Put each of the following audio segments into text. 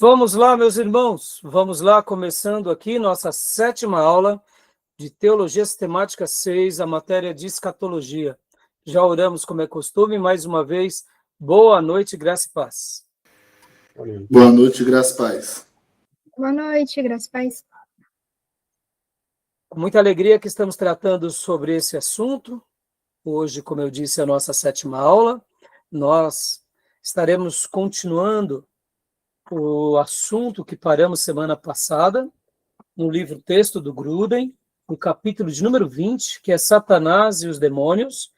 Vamos lá, meus irmãos, vamos lá, começando aqui nossa 7ª aula de Teologia Sistemática 6, a matéria de Escatologia. Já oramos como é costume, mais uma vez, boa noite, graça e paz. Boa noite, graça e paz. Boa noite, graças a paz. Com muita alegria que estamos tratando sobre esse assunto. Hoje, como eu disse, é a nossa 7ª aula. Nós estaremos continuando o assunto que paramos semana passada, no livro-texto do Grudem, no capítulo de número 20, que é Satanás e os Demônios,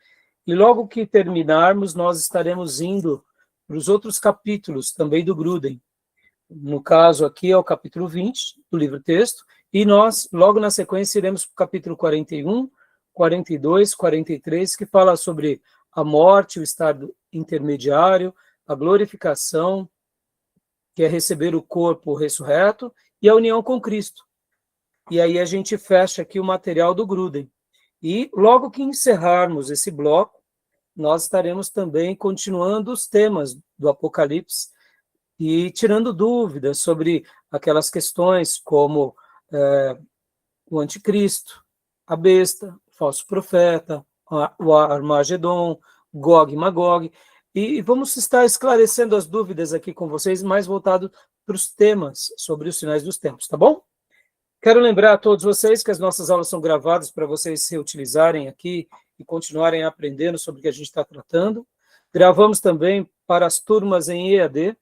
e logo que terminarmos, nós estaremos indo para os outros capítulos também do Grudem. No caso aqui é o capítulo 20 do livro-texto, e nós, logo na sequência, iremos para o capítulo 41, 42, 43, que fala sobre a morte, o estado intermediário, a glorificação, que é receber o corpo ressurreto, e a união com Cristo. E aí a gente fecha aqui o material do Grudem. E logo que encerrarmos esse bloco, nós estaremos também continuando os temas do Apocalipse e tirando dúvidas sobre aquelas questões como o anticristo, a besta, o falso profeta, o Armagedon, Gog e Magog. E vamos estar esclarecendo as dúvidas aqui com vocês, mais voltado para os temas, sobre os sinais dos tempos, tá bom? Quero lembrar a todos vocês que as nossas aulas são gravadas para vocês se utilizarem aqui e continuarem aprendendo sobre o que a gente está tratando. Gravamos também para as turmas em EAD,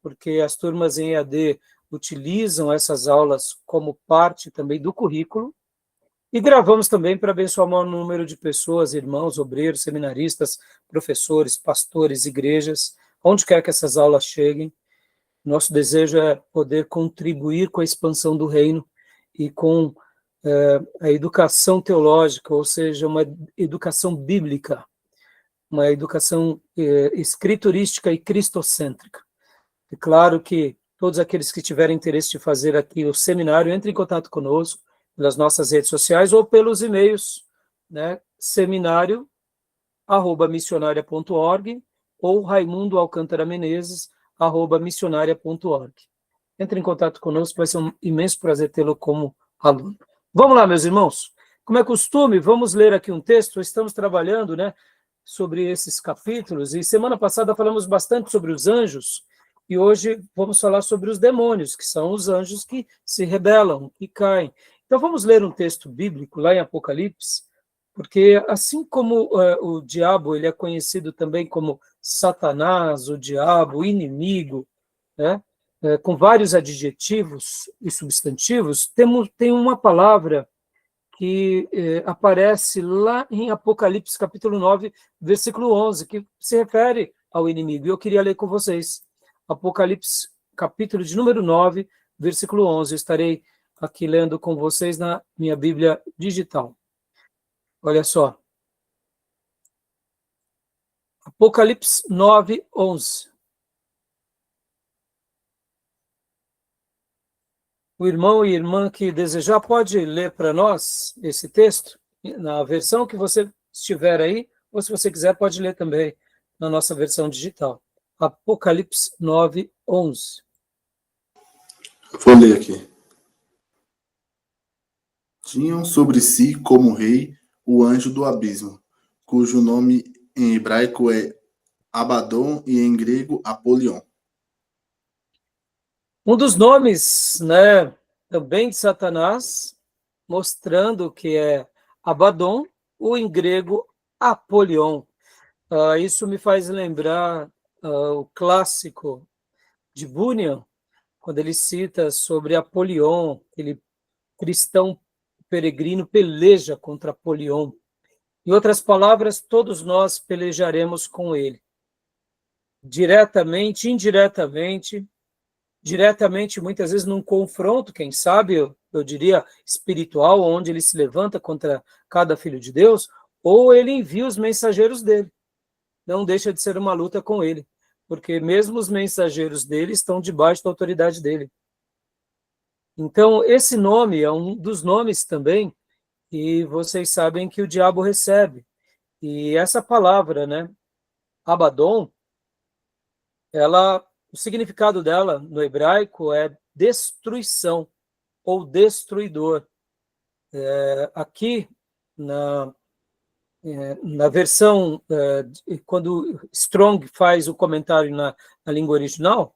porque as turmas em EAD utilizam essas aulas como parte também do currículo. E gravamos também para abençoar o maior número de pessoas, irmãos, obreiros, seminaristas, professores, pastores, igrejas, onde quer que essas aulas cheguem. Nosso desejo é poder contribuir com a expansão do reino e com a educação teológica, ou seja, uma educação bíblica, uma educação escriturística e cristocêntrica. É claro que todos aqueles que tiverem interesse de fazer aqui o seminário, entrem em contato conosco, pelas nossas redes sociais ou pelos e-mails, né, seminário@missionaria.org ou raimundoalcantara-menezes@missionaria.org. Entre em contato conosco, vai ser um imenso prazer tê-lo como aluno. Vamos lá, meus irmãos. Como é costume, vamos ler aqui um texto. Estamos trabalhando, né, sobre esses capítulos, e semana passada falamos bastante sobre os anjos, e hoje vamos falar sobre os demônios, que são os anjos que se rebelam, que caem. Então vamos ler um texto bíblico lá em Apocalipse, porque assim como o diabo ele é conhecido também como Satanás, o diabo, o inimigo, né, com vários adjetivos e substantivos, tem uma palavra que aparece lá em Apocalipse capítulo 9, versículo 11, que se refere ao inimigo. E eu queria ler com vocês. Apocalipse capítulo de número 9, versículo 11. Eu estarei aqui lendo com vocês na minha Bíblia digital. Olha só. Apocalipse 9, 11. O irmão e irmã que desejar pode ler para nós esse texto, na versão que você estiver aí, ou se você quiser pode ler também na nossa versão digital. Apocalipse 9, 11. Vou ler aqui. Tinham sobre si como rei o anjo do abismo, cujo nome em hebraico é Abaddon e em grego Apolion. Um dos nomes, né, também de Satanás, mostrando que é Abaddon, ou em grego Apolion. Isso me faz lembrar o clássico de Bunyan, quando ele cita sobre Apolion, aquele cristão peregrino peleja contra Apolion. Em outras palavras, todos nós pelejaremos com ele. Diretamente, indiretamente, diretamente, muitas vezes num confronto, quem sabe, eu diria, espiritual, onde ele se levanta contra cada filho de Deus, ou ele envia os mensageiros dele. Não deixa de ser uma luta com ele, porque mesmo os mensageiros dele estão debaixo da autoridade dele. Então, esse nome é um dos nomes também que vocês sabem que o diabo recebe. E essa palavra, né, Abaddon, ela o significado dela no hebraico é destruição ou destruidor. Aqui, na versão, quando Strong faz o comentário na língua original,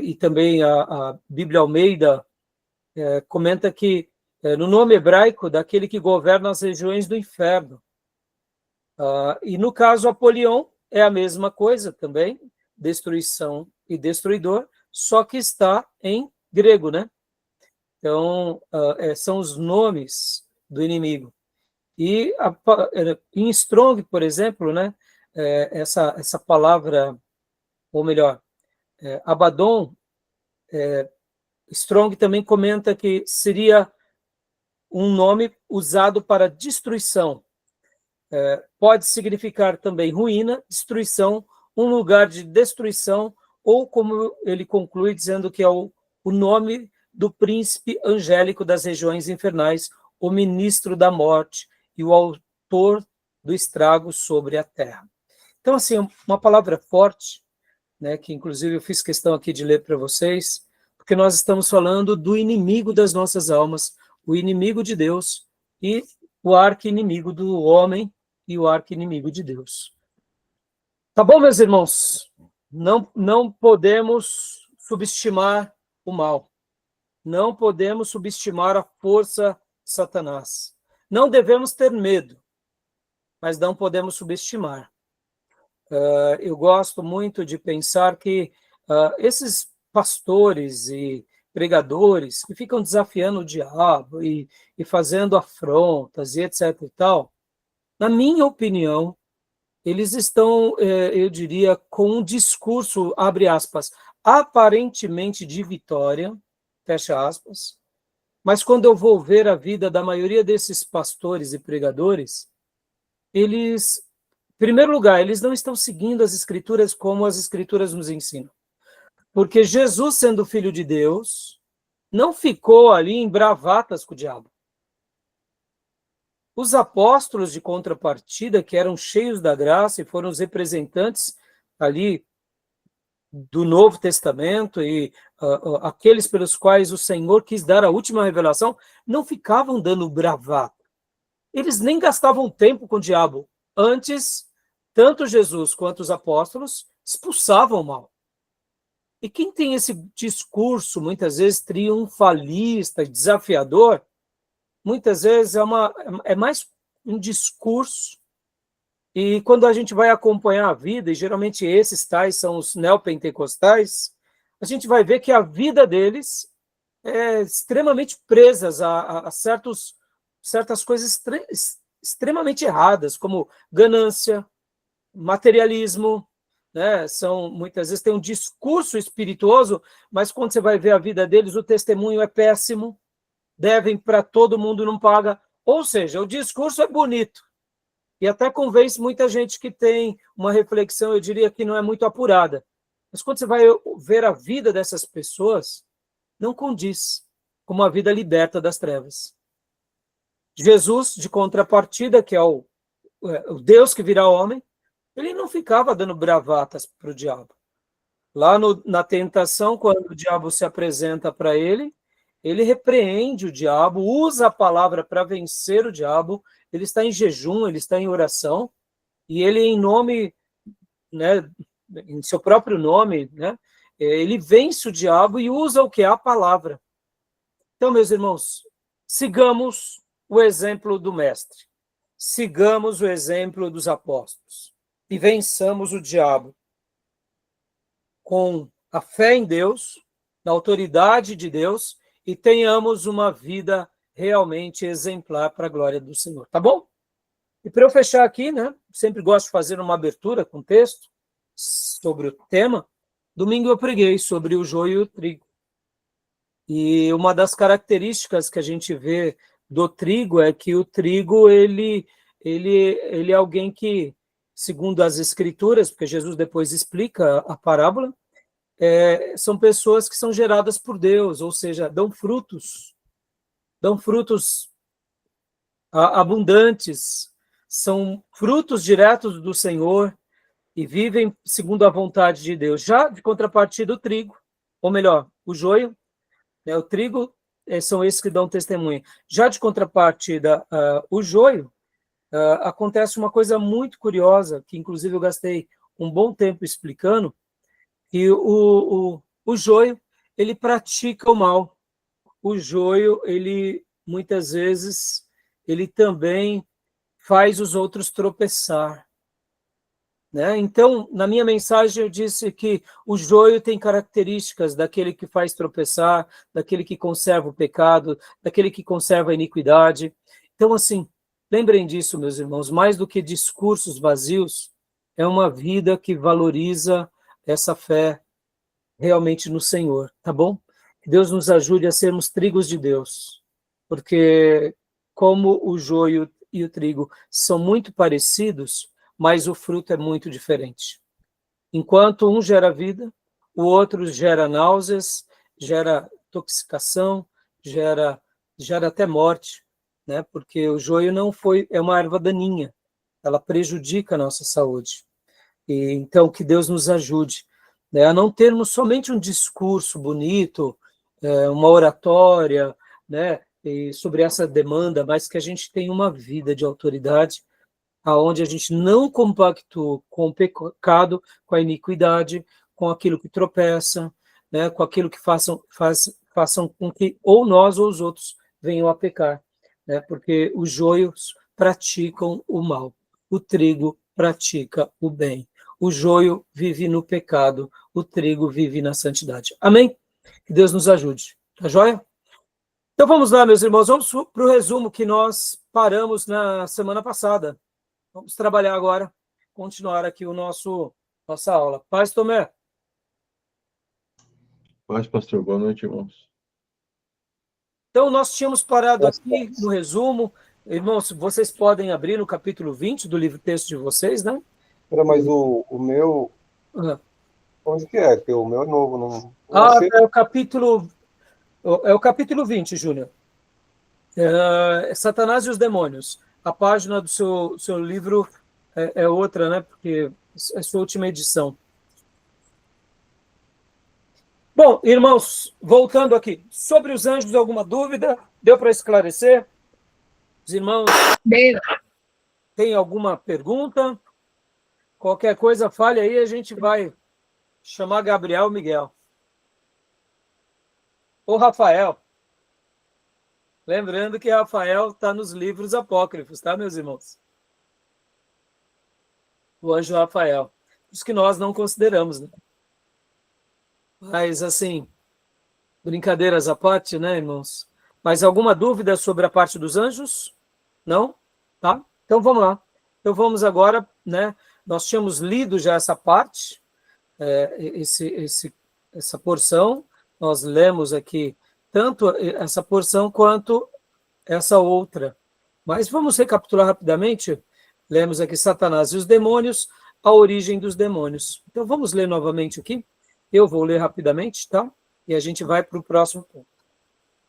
e também a Bíblia Almeida comenta que no nome hebraico daquele que governa as regiões do inferno. E no caso Apolion é a mesma coisa também, destruição e destruidor, só que está em grego, né? Então, são os nomes do inimigo. E em Strong, por exemplo, né, essa palavra, ou melhor, Abaddon, Strong também comenta que seria um nome usado para destruição. Pode significar também ruína, destruição, um lugar de destruição, ou como ele conclui, dizendo que é o nome do príncipe angélico das regiões infernais, o ministro da morte e o autor do estrago sobre a terra. Então, assim, uma palavra forte, né, que inclusive eu fiz questão aqui de ler para vocês, porque nós estamos falando do inimigo das nossas almas, o inimigo de Deus e o arqui-inimigo do homem e o arqui-inimigo de Deus. Tá bom, meus irmãos? Não podemos subestimar o mal. Não podemos subestimar a força de Satanás. Não devemos ter medo, mas não podemos subestimar. Eu gosto muito de pensar que esses pastores e pregadores que ficam desafiando o diabo e fazendo afrontas e etc. e tal, na minha opinião, eles estão, eu diria, com um discurso, abre aspas, aparentemente de vitória, fecha aspas, mas quando eu vou ver a vida da maioria desses pastores e pregadores, eles, em primeiro lugar, eles não estão seguindo as Escrituras como as Escrituras nos ensinam. Porque Jesus, sendo filho de Deus, não ficou ali em bravatas com o diabo. Os apóstolos de contrapartida, que eram cheios da graça e foram os representantes ali do Novo Testamento e aqueles pelos quais o Senhor quis dar a última revelação, não ficavam dando bravata. Eles nem gastavam tempo com o diabo. Antes, tanto Jesus quanto os apóstolos expulsavam o mal. E quem tem esse discurso, muitas vezes triunfalista, desafiador, muitas vezes é mais um discurso. E quando a gente vai acompanhar a vida, e geralmente esses tais são os neopentecostais, a gente vai ver que a vida deles é extremamente presas a certas coisas extremamente erradas, como ganância, materialismo, né? Muitas vezes tem um discurso espirituoso, mas quando você vai ver a vida deles, o testemunho é péssimo, devem para todo mundo, não paga. Ou seja, o discurso é bonito, e até convence muita gente que tem uma reflexão, eu diria que não é muito apurada. Mas quando você vai ver a vida dessas pessoas, não condiz com uma vida liberta das trevas. Jesus, de contrapartida, que é o Deus que vira homem, ele não ficava dando bravatas para o diabo. Lá na tentação, quando o diabo se apresenta para ele, ele repreende o diabo, usa a palavra para vencer o diabo, ele está em jejum, ele está em oração, e ele, em nome, né, em seu próprio nome, né, ele vence o diabo e usa o que é a palavra. Então, meus irmãos, sigamos o exemplo do Mestre, sigamos o exemplo dos apóstolos, e vençamos o diabo com a fé em Deus, na autoridade de Deus, e tenhamos uma vida realmente exemplar para a glória do Senhor, tá bom? E para eu fechar aqui, né, sempre gosto de fazer uma abertura com texto sobre o tema. Domingo eu preguei sobre o joio e o trigo. E uma das características que a gente vê do trigo é que o trigo, ele é alguém que, segundo as Escrituras, porque Jesus depois explica a parábola, são pessoas que são geradas por Deus, ou seja, dão frutos abundantes, são frutos diretos do Senhor, e vivem segundo a vontade de Deus. Já de contrapartida, o trigo, ou melhor, o joio, né, o trigo são esses que dão testemunho. Já de contrapartida, o joio, acontece uma coisa muito curiosa, que inclusive eu gastei um bom tempo explicando, que o joio, ele pratica o mal. O joio, ele muitas vezes, ele também faz os outros tropeçar, né? Então, na minha mensagem eu disse que o joio tem características daquele que faz tropeçar, daquele que conserva o pecado, daquele que conserva a iniquidade. Então, assim, lembrem disso, meus irmãos, mais do que discursos vazios, é uma vida que valoriza essa fé realmente no Senhor, tá bom? Que Deus nos ajude a sermos trigos de Deus, porque como o joio e o trigo são muito parecidos, mas o fruto é muito diferente. Enquanto um gera vida, o outro gera náuseas, gera intoxicação, gera até morte, né? Porque o joio é uma erva daninha, ela prejudica a nossa saúde. E então que Deus nos ajude, né, a não termos somente um discurso bonito, uma oratória, né, sobre essa demanda, mas que a gente tenha uma vida de autoridade, aonde a gente não compactua com o pecado, com a iniquidade, com aquilo que tropeça, né, com aquilo que façam com que ou nós ou os outros venham a pecar, né, porque os joios praticam o mal, o trigo pratica o bem. O joio vive no pecado, o trigo vive na santidade. Amém? Que Deus nos ajude. Tá joia? Então vamos lá, meus irmãos, vamos para o resumo que nós paramos na semana passada. Vamos trabalhar agora, continuar aqui nossa aula. Paz, Tomé. Paz, pastor. Boa noite, irmãos. Então, nós tínhamos parado aqui no resumo. Irmãos, vocês podem abrir no capítulo 20 do livro-texto de vocês, né? Mas o meu, onde que é? Porque o meu é novo, não sei. É o capítulo 20, Júnior. Satanás e os demônios. A página do seu livro é outra, né? Porque é sua última edição. Bom, irmãos, voltando aqui. Sobre os anjos, alguma dúvida? Deu para esclarecer? Os irmãos têm alguma pergunta? Qualquer coisa, fale aí, a gente vai chamar Gabriel ou Miguel. Ou Rafael. Lembrando que Rafael está nos livros apócrifos, tá, meus irmãos? O anjo Rafael. Os que nós não consideramos, né? Mas, assim, brincadeiras à parte, né, irmãos? Mas alguma dúvida sobre a parte dos anjos? Não? Tá? Então, vamos lá. Então, vamos agora, né? Nós tínhamos lido já essa parte, essa porção. Nós lemos aqui tanto essa porção quanto essa outra. Mas vamos recapitular rapidamente. Lemos aqui Satanás e os demônios, a origem dos demônios. Então, vamos ler novamente aqui. Eu vou ler rapidamente, tá? E a gente vai para o próximo ponto.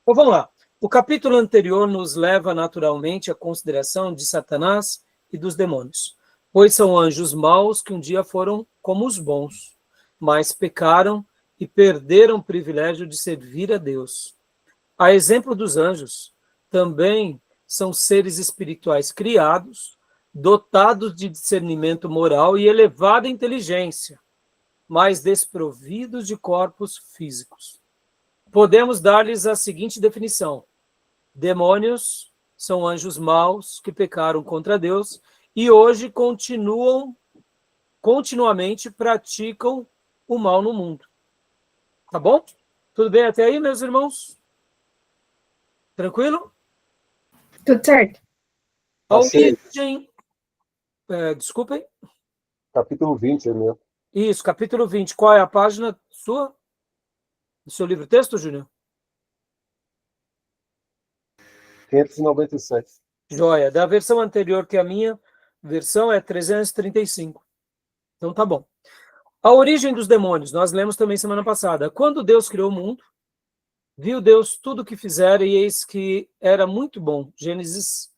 Então, vamos lá. O capítulo anterior nos leva naturalmente à consideração de Satanás e dos demônios, pois são anjos maus que um dia foram como os bons, mas pecaram e perderam o privilégio de servir a Deus. A exemplo dos anjos, também são seres espirituais criados, dotados de discernimento moral e elevada inteligência, mas desprovidos de corpos físicos. Podemos dar-lhes a seguinte definição: demônios são anjos maus que pecaram contra Deus e hoje continuamente praticam o mal no mundo. Tá bom? Tudo bem até aí, meus irmãos? Tranquilo? Tudo certo. A origem... desculpem. Capítulo 20 é meu. Isso, capítulo 20. Qual é a página sua? Do seu livro-texto, Júnior? 597. Joia. Da versão anterior, que a minha versão é 335. Então tá bom. A origem dos demônios, nós lemos também semana passada. Quando Deus criou o mundo, viu Deus tudo o que fizera e eis que era muito bom. Gênesis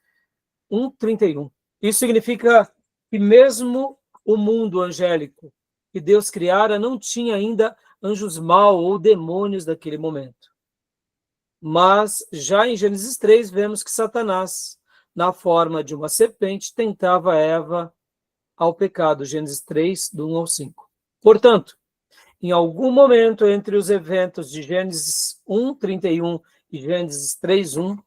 1:31. Isso significa que mesmo o mundo angélico que Deus criara não tinha ainda anjos maus ou demônios naquele momento. Mas já em Gênesis 3 vemos que Satanás, na forma de uma serpente, tentava Eva ao pecado. Gênesis 3, do 1 ao 5. Portanto, em algum momento entre os eventos de Gênesis 1, 31 e Gênesis 3, 1,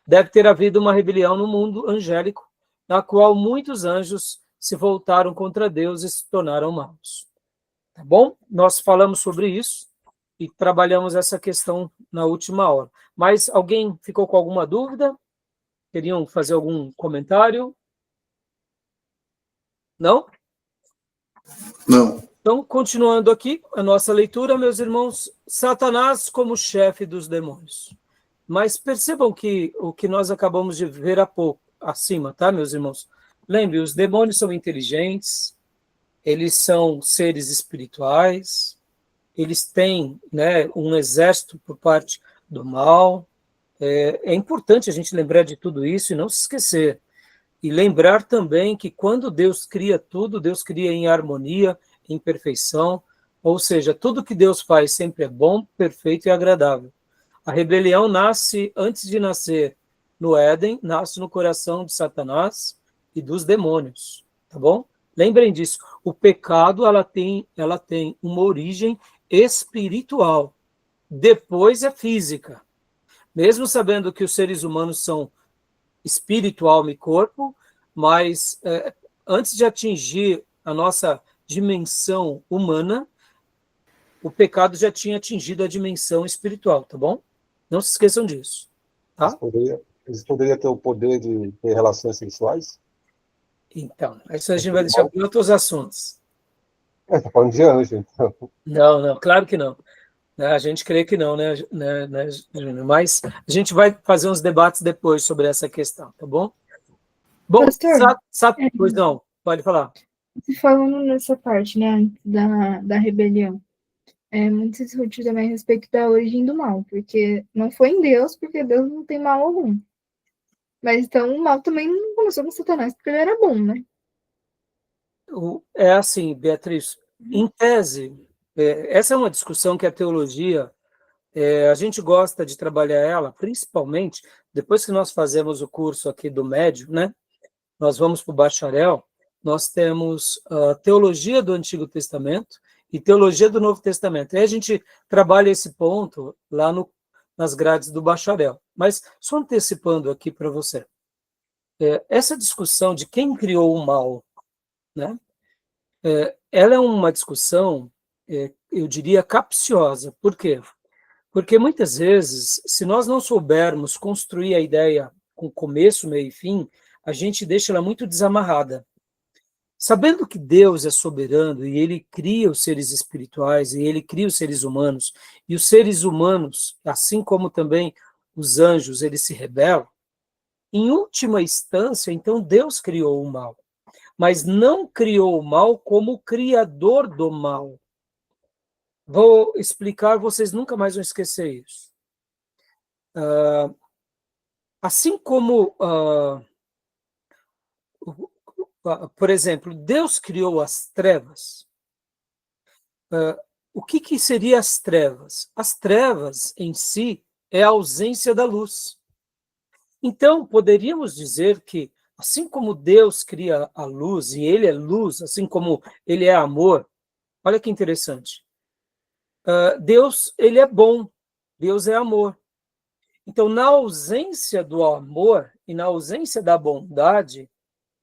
deve ter havido uma rebelião no mundo angélico, na qual muitos anjos se voltaram contra Deus e se tornaram maus. Tá bom? Nós falamos sobre isso e trabalhamos essa questão na última aula. Mas alguém ficou com alguma dúvida? Queriam fazer algum comentário? Não? Não. Então, continuando aqui a nossa leitura, meus irmãos, Satanás como chefe dos demônios. Mas percebam que o que nós acabamos de ver há pouco, acima, tá, meus irmãos? Lembre, os demônios são inteligentes, eles são seres espirituais, eles têm, né, um exército por parte do mal. É importante a gente lembrar de tudo isso e não se esquecer. E lembrar também que quando Deus cria tudo, Deus cria em harmonia, em perfeição, ou seja, tudo que Deus faz sempre é bom, perfeito e agradável. A rebelião nasce, antes de nascer no Éden, nasce no coração de Satanás e dos demônios, tá bom? Lembrem disso, o pecado ela tem uma origem espiritual, depois é física. Mesmo sabendo que os seres humanos são espírito, alma e corpo, mas antes de atingir a nossa dimensão humana, o pecado já tinha atingido a dimensão espiritual, tá bom? Não se esqueçam disso. Tá? Eles poderiam ter o poder de ter relações sexuais? Então, isso a gente vai deixar para outros assuntos. Está falando de anjo, então. Não, claro que não. A gente crê que não, né, Júnior? Mas a gente vai fazer uns debates depois sobre essa questão, tá bom? Bom, Pastor, pois não, pode falar. falando nessa parte, né, da rebelião, é muito se discutido também a respeito da origem do mal, porque não foi em Deus, porque Deus não tem mal algum. Mas então o mal também não começou com Satanás, porque ele era bom, né? É assim, Beatriz, em tese, essa é uma discussão que a teologia, a gente gosta de trabalhar ela, principalmente depois que nós fazemos o curso aqui do médio, né? Nós vamos para o bacharel, nós temos a teologia do Antigo Testamento e teologia do Novo Testamento. E a gente trabalha esse ponto lá nas grades do bacharel. Mas só antecipando aqui para você, essa discussão de quem criou o mal, né? Ela é uma discussão, eu diria, capciosa. Por quê? Porque muitas vezes, se nós não soubermos construir a ideia com começo, meio e fim, a gente deixa ela muito desamarrada. Sabendo que Deus é soberano e Ele cria os seres espirituais e Ele cria os seres humanos, e os seres humanos, assim como também os anjos, eles se rebelam, em última instância, então Deus criou o mal, mas não criou o mal como o criador do mal. Vou explicar, vocês nunca mais vão esquecer isso. Assim como, por exemplo, Deus criou as trevas, o que seria as trevas? As trevas, em si, é a ausência da luz. Então, poderíamos dizer que, assim como Deus cria a luz, e Ele é luz, assim como Ele é amor, olha que interessante. Deus, Ele é bom, Deus é amor. Então, na ausência do amor e na ausência da bondade,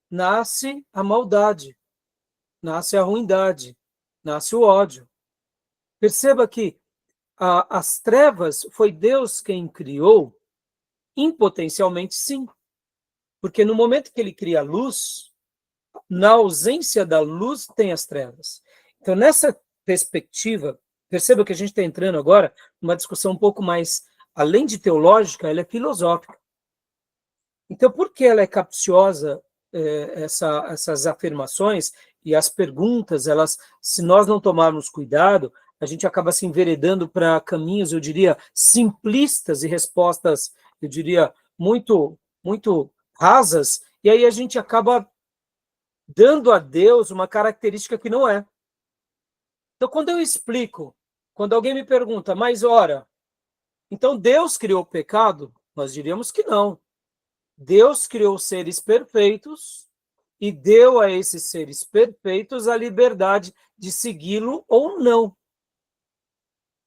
nasce a maldade, nasce a ruindade, nasce o ódio. Perceba que as trevas foi Deus quem criou, impotencialmente sim, porque no momento que ele cria a luz, na ausência da luz tem as trevas. Então, nessa perspectiva, perceba que a gente está entrando agora numa discussão um pouco mais, além de teológica, ela é filosófica. Então, por que ela é capciosa, essas afirmações e as perguntas, se nós não tomarmos cuidado, a gente acaba se enveredando para caminhos, eu diria, simplistas e respostas, eu diria, muito, muito rasas, e aí a gente acaba dando a Deus uma característica que não é. Então, quando eu explico, quando alguém me pergunta, mas ora, então Deus criou o pecado? Nós diríamos que não. Deus criou seres perfeitos e deu a esses seres perfeitos a liberdade de segui-lo ou não.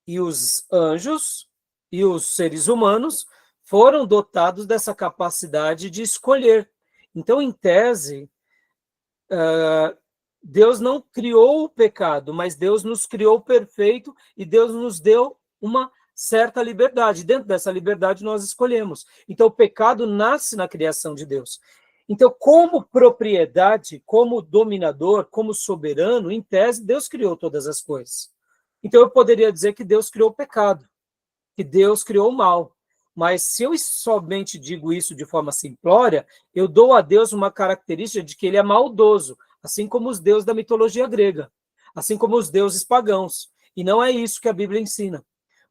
E os anjos e os seres humanos foram dotados dessa capacidade de escolher. Então, em tese, Deus não criou o pecado, mas Deus nos criou perfeito e Deus nos deu uma certa liberdade. Dentro dessa liberdade, nós escolhemos. Então, o pecado nasce na criação de Deus. Então, como propriedade, como dominador, como soberano, em tese, Deus criou todas as coisas. Então, eu poderia dizer que Deus criou o pecado, que Deus criou o mal. Mas se eu somente digo isso de forma simplória, eu dou a Deus uma característica de que ele é maldoso, assim como os deuses da mitologia grega, assim como os deuses pagãos. E não é isso que a Bíblia ensina.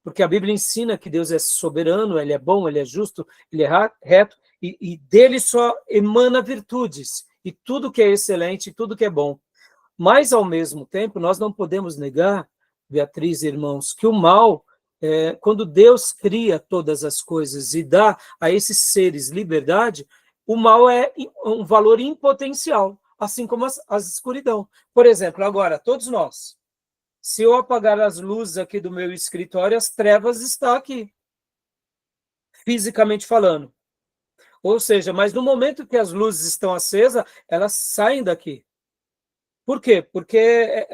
Porque a Bíblia ensina que Deus é soberano, ele é bom, ele é justo, ele é reto, e dele só emana virtudes, e tudo que é excelente, tudo que é bom. Mas, ao mesmo tempo, nós não podemos negar, Beatriz e irmãos, que o mal, quando Deus cria todas as coisas e dá a esses seres liberdade, o mal é um valor impotencial, assim como a escuridão. Por exemplo, agora, todos nós, se eu apagar as luzes aqui do meu escritório, as trevas estão aqui, fisicamente falando. Ou seja, mas no momento que as luzes estão acesas, elas saem daqui. Por quê? Porque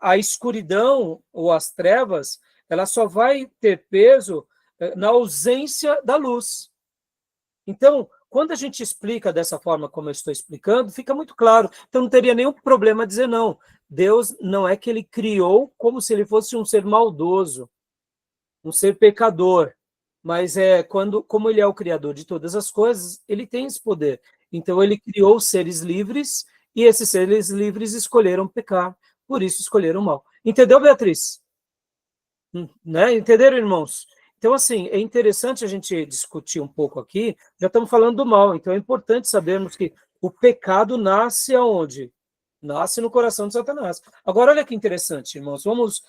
a escuridão ou as trevas, ela só vai ter peso na ausência da luz. Então, quando a gente explica dessa forma como eu estou explicando, fica muito claro. Então, não teria nenhum problema dizer não. Deus não é que ele criou como se ele fosse um ser maldoso, um ser pecador, mas como ele é o criador de todas as coisas, ele tem esse poder. Então, ele criou seres livres e esses seres livres escolheram pecar, por isso escolheram o mal. Entendeu, Beatriz? Né? Entenderam, irmãos? Então, assim, é interessante a gente discutir um pouco aqui, já estamos falando do mal, então é importante sabermos que o pecado nasce aonde? Nasce no coração de Satanás. Agora, olha que interessante, irmãos, vamos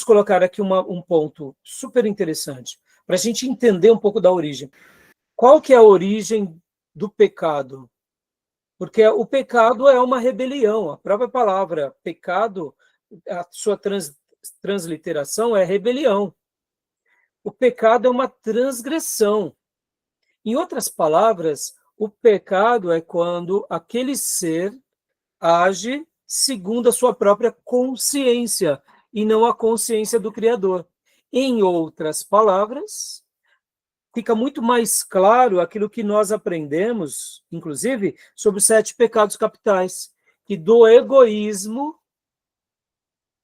colocar aqui um ponto super interessante, para a gente entender um pouco da origem. Qual que é a origem do pecado? Porque o pecado é uma rebelião, a própria palavra pecado, a sua transliteração é rebelião. O pecado é uma transgressão. Em outras palavras, o pecado é quando aquele ser age segundo a sua própria consciência e não a consciência do Criador. Em outras palavras, fica muito mais claro aquilo que nós aprendemos, inclusive, sobre os 7 pecados capitais, que do egoísmo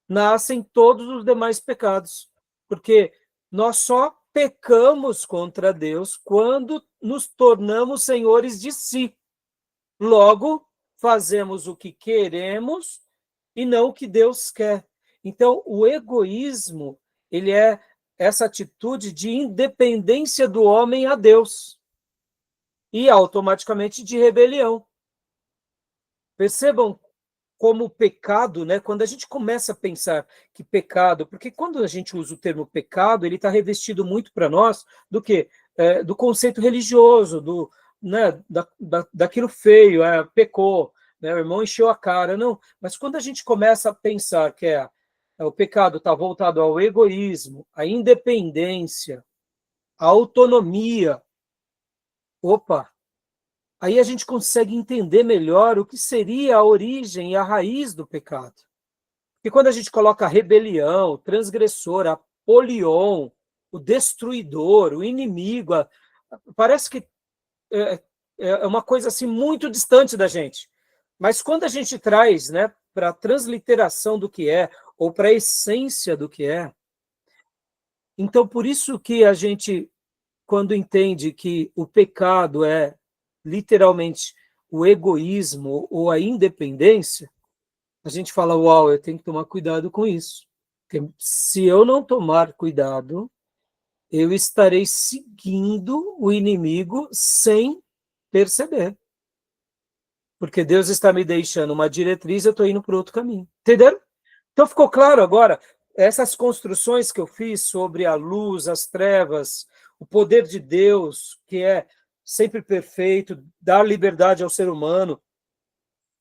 nascem todos os demais pecados, porque nós só pecamos contra Deus quando nos tornamos senhores de si. Logo, fazemos o que queremos e não o que Deus quer. Então, o egoísmo, ele é essa atitude de independência do homem a Deus e, automaticamente, de rebelião. Percebam como o pecado, né? Quando a gente começa a pensar que pecado, porque quando a gente usa o termo pecado, ele está revestido muito para nós do quê? Do conceito religioso, né, daquilo feio, pecou, né, o irmão encheu a cara, não. Mas quando a gente começa a pensar que o pecado está voltado ao egoísmo, à independência, à autonomia, opa, aí a gente consegue entender melhor o que seria a origem e a raiz do pecado. E quando a gente coloca a rebelião, o transgressor, a polion, o destruidor, o inimigo, parece que é uma coisa assim muito distante da gente. Mas quando a gente traz, né, para a transliteração do que é, ou para a essência do que é, então por isso que a gente, quando entende que o pecado é literalmente o egoísmo ou a independência, a gente fala, uau, eu tenho que tomar cuidado com isso. Porque se eu não tomar cuidado, eu estarei seguindo o inimigo sem perceber. Porque Deus está me deixando uma diretriz, eu estou indo para outro caminho. Entenderam? Então ficou claro agora, essas construções que eu fiz sobre a luz, as trevas, o poder de Deus, que é sempre perfeito, dá liberdade ao ser humano,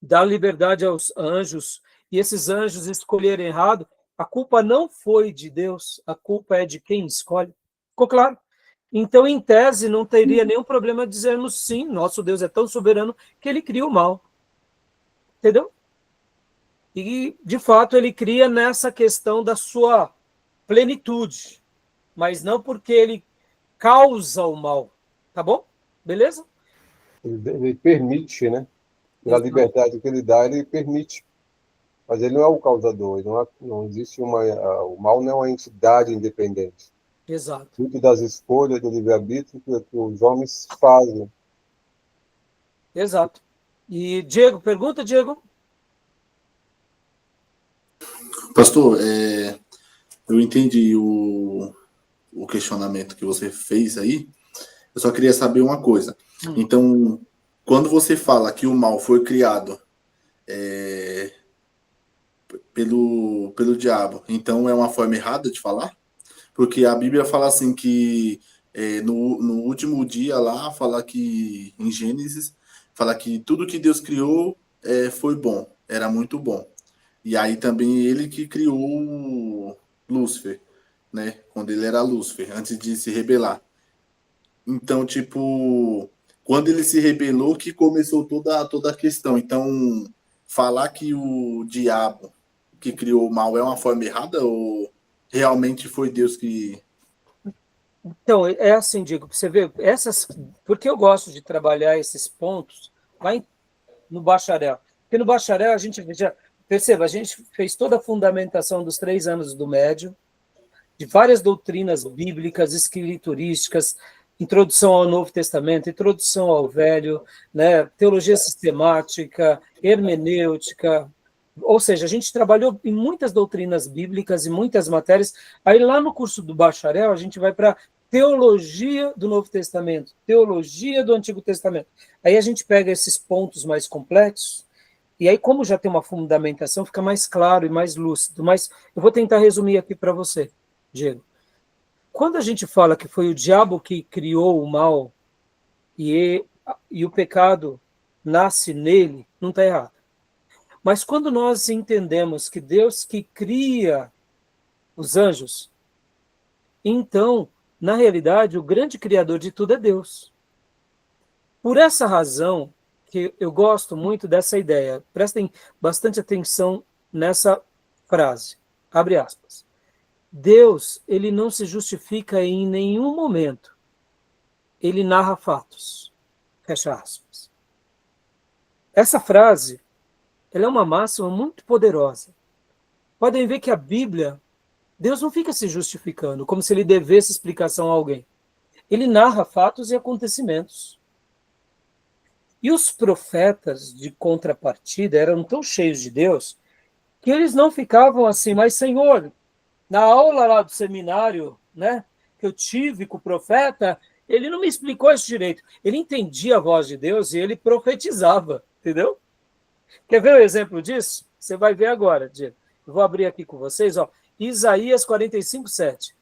dá liberdade aos anjos, e esses anjos escolherem errado, a culpa não foi de Deus, a culpa é de quem escolhe. Ficou claro? Então, em tese, não teria nenhum problema dizermos sim, nosso Deus é tão soberano que ele cria o mal. Entendeu? E, de fato, ele cria nessa questão da sua plenitude, mas não porque ele causa o mal. Tá bom? Beleza? Ele permite, né? Pela liberdade que ele dá, ele permite. Mas ele não é o causador. Não existe o mal não é uma entidade independente. Exato. Muito das escolhas do livre-arbítrio que os homens fazem. Exato. E, Diego, pergunta, Diego? Pastor, eu entendi o questionamento que você fez aí. Eu só queria saber uma coisa. Então, quando você fala que o mal foi criado pelo diabo, então é uma forma errada de falar? Porque a Bíblia fala assim que no último dia lá, fala que em Gênesis, fala que tudo que Deus criou foi bom, era muito bom. E aí também ele que criou Lúcifer, né? Quando ele era Lúcifer, antes de se rebelar. Então, tipo, quando ele se rebelou que começou toda a questão. Então, falar que o diabo que criou o mal é uma forma errada ou realmente foi Deus que... Então, é assim, Diego, você vê, porque eu gosto de trabalhar esses pontos lá no bacharel. Porque no bacharel a gente perceba, a gente fez toda a fundamentação dos 3 anos do médio, de várias doutrinas bíblicas, escriturísticas, introdução ao Novo Testamento, introdução ao Velho, né, teologia sistemática, hermenêutica, ou seja, a gente trabalhou em muitas doutrinas bíblicas e muitas matérias. Aí lá no curso do bacharel a gente vai para teologia do Novo Testamento, teologia do Antigo Testamento. Aí a gente pega esses pontos mais complexos, e aí como já tem uma fundamentação, fica mais claro e mais lúcido. Mas eu vou tentar resumir aqui para você, Diego. Quando a gente fala que foi o diabo que criou o mal e o pecado nasce nele, não está errado. Mas quando nós entendemos que Deus que cria os anjos, então, na realidade, o grande criador de tudo é Deus. Por essa razão, que eu gosto muito dessa ideia, prestem bastante atenção nessa frase, abre aspas. Deus, ele não se justifica em nenhum momento. Ele narra fatos. Fecha aspas. Essa frase, ela é uma máxima muito poderosa. Podem ver que a Bíblia, Deus não fica se justificando, como se ele devesse explicação a alguém. Ele narra fatos e acontecimentos. E os profetas de contrapartida eram tão cheios de Deus que eles não ficavam assim, mas Senhor, na aula lá do seminário, né, que eu tive com o profeta, ele não me explicou isso direito. Ele entendia a voz de Deus e ele profetizava, entendeu? Quer ver o exemplo disso? Você vai ver agora, Diego. Eu vou abrir aqui com vocês, ó, Isaías 45:7.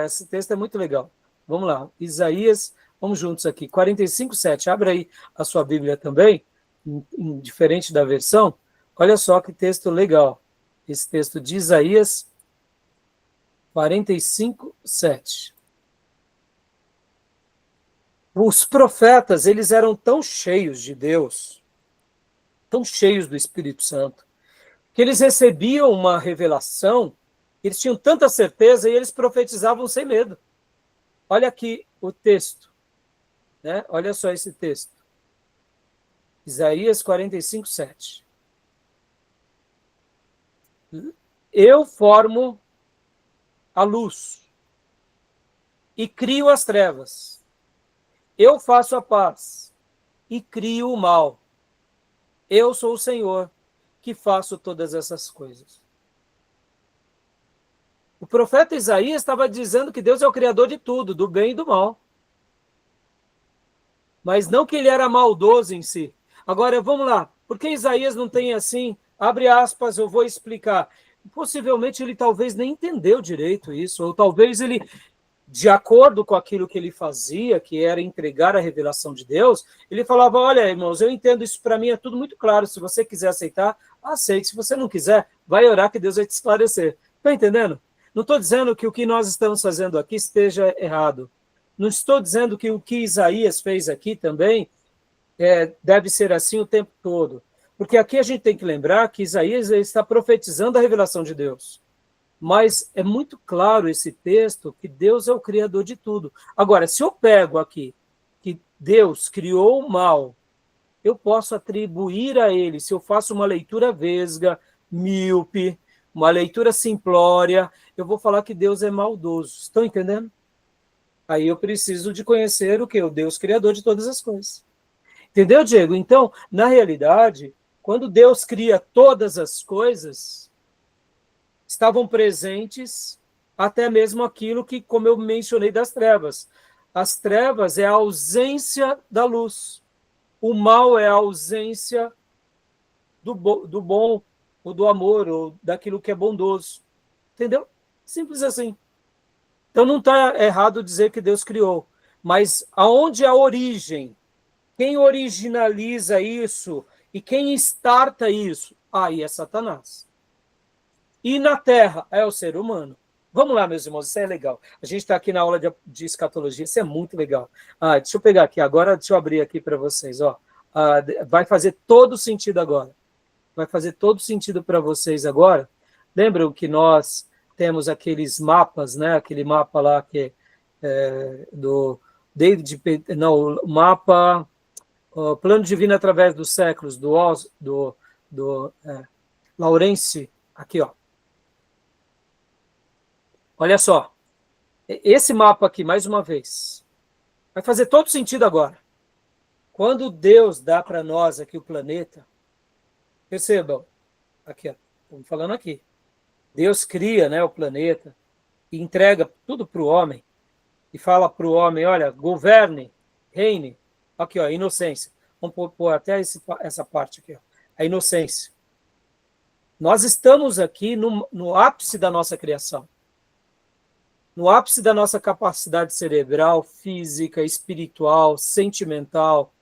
Esse texto é muito legal. Vamos lá, Isaías, vamos juntos aqui, 45:7. Abre aí a sua Bíblia também, diferente da versão. Olha só que texto legal. Esse texto de Isaías 45:7. Os profetas, eles eram tão cheios de Deus, tão cheios do Espírito Santo, que eles recebiam uma revelação, eles tinham tanta certeza e eles profetizavam sem medo. Olha aqui o texto, né? Olha só esse texto. Isaías 45:7. Eu formo a luz e crio as trevas. Eu faço a paz e crio o mal. Eu sou o Senhor que faço todas essas coisas. O profeta Isaías estava dizendo que Deus é o criador de tudo, do bem e do mal. Mas não que ele era maldoso em si. Agora, vamos lá. Por que Isaías não tem assim? Abre aspas, eu vou explicar. Possivelmente ele talvez nem entendeu direito isso, ou talvez ele, de acordo com aquilo que ele fazia, que era entregar a revelação de Deus, ele falava, olha, irmãos, eu entendo isso, para mim é tudo muito claro, se você quiser aceitar, aceite, se você não quiser, vai orar que Deus vai te esclarecer. Está entendendo? Não estou dizendo que o que nós estamos fazendo aqui esteja errado. Não estou dizendo que o que Isaías fez aqui também deve ser assim o tempo todo. Porque aqui a gente tem que lembrar que Isaías está profetizando a revelação de Deus. Mas é muito claro esse texto que Deus é o criador de tudo. Agora, se eu pego aqui que Deus criou o mal, eu posso atribuir a ele, se eu faço uma leitura vesga, míope, uma leitura simplória, eu vou falar que Deus é maldoso. Estão entendendo? Aí eu preciso de conhecer o que? O Deus criador de todas as coisas. Entendeu, Diego? Então, na realidade, quando Deus cria todas as coisas, estavam presentes até mesmo aquilo que, como eu mencionei, das trevas. As trevas é a ausência da luz. O mal é a ausência do bom, ou do amor, ou daquilo que é bondoso. Entendeu? Simples assim. Então não está errado dizer que Deus criou. Mas aonde a origem? Quem originaliza isso e quem starta isso? Aí é Satanás. E na Terra é o ser humano. Vamos lá, meus irmãos, isso é legal. A gente está aqui na aula de escatologia, isso é muito legal. Deixa eu pegar aqui, agora deixa eu abrir aqui para vocês. Vai fazer todo sentido agora. Vai fazer todo sentido para vocês agora. Lembram que nós temos aqueles mapas, né? Aquele mapa lá que do David, não, o mapa... O Plano Divino através dos séculos, do Lawrence, aqui, ó. Olha só, esse mapa aqui, mais uma vez, vai fazer todo sentido agora. Quando Deus dá para nós aqui o planeta, percebam, aqui, ó, estamos falando aqui, Deus cria, né, o planeta e entrega tudo para o homem e fala para o homem, olha, governe, reine. Aqui, ó, inocência. Vamos pôr até essa parte aqui, ó. A inocência. Nós estamos aqui no ápice da nossa criação. No ápice da nossa capacidade cerebral, física, espiritual, sentimental,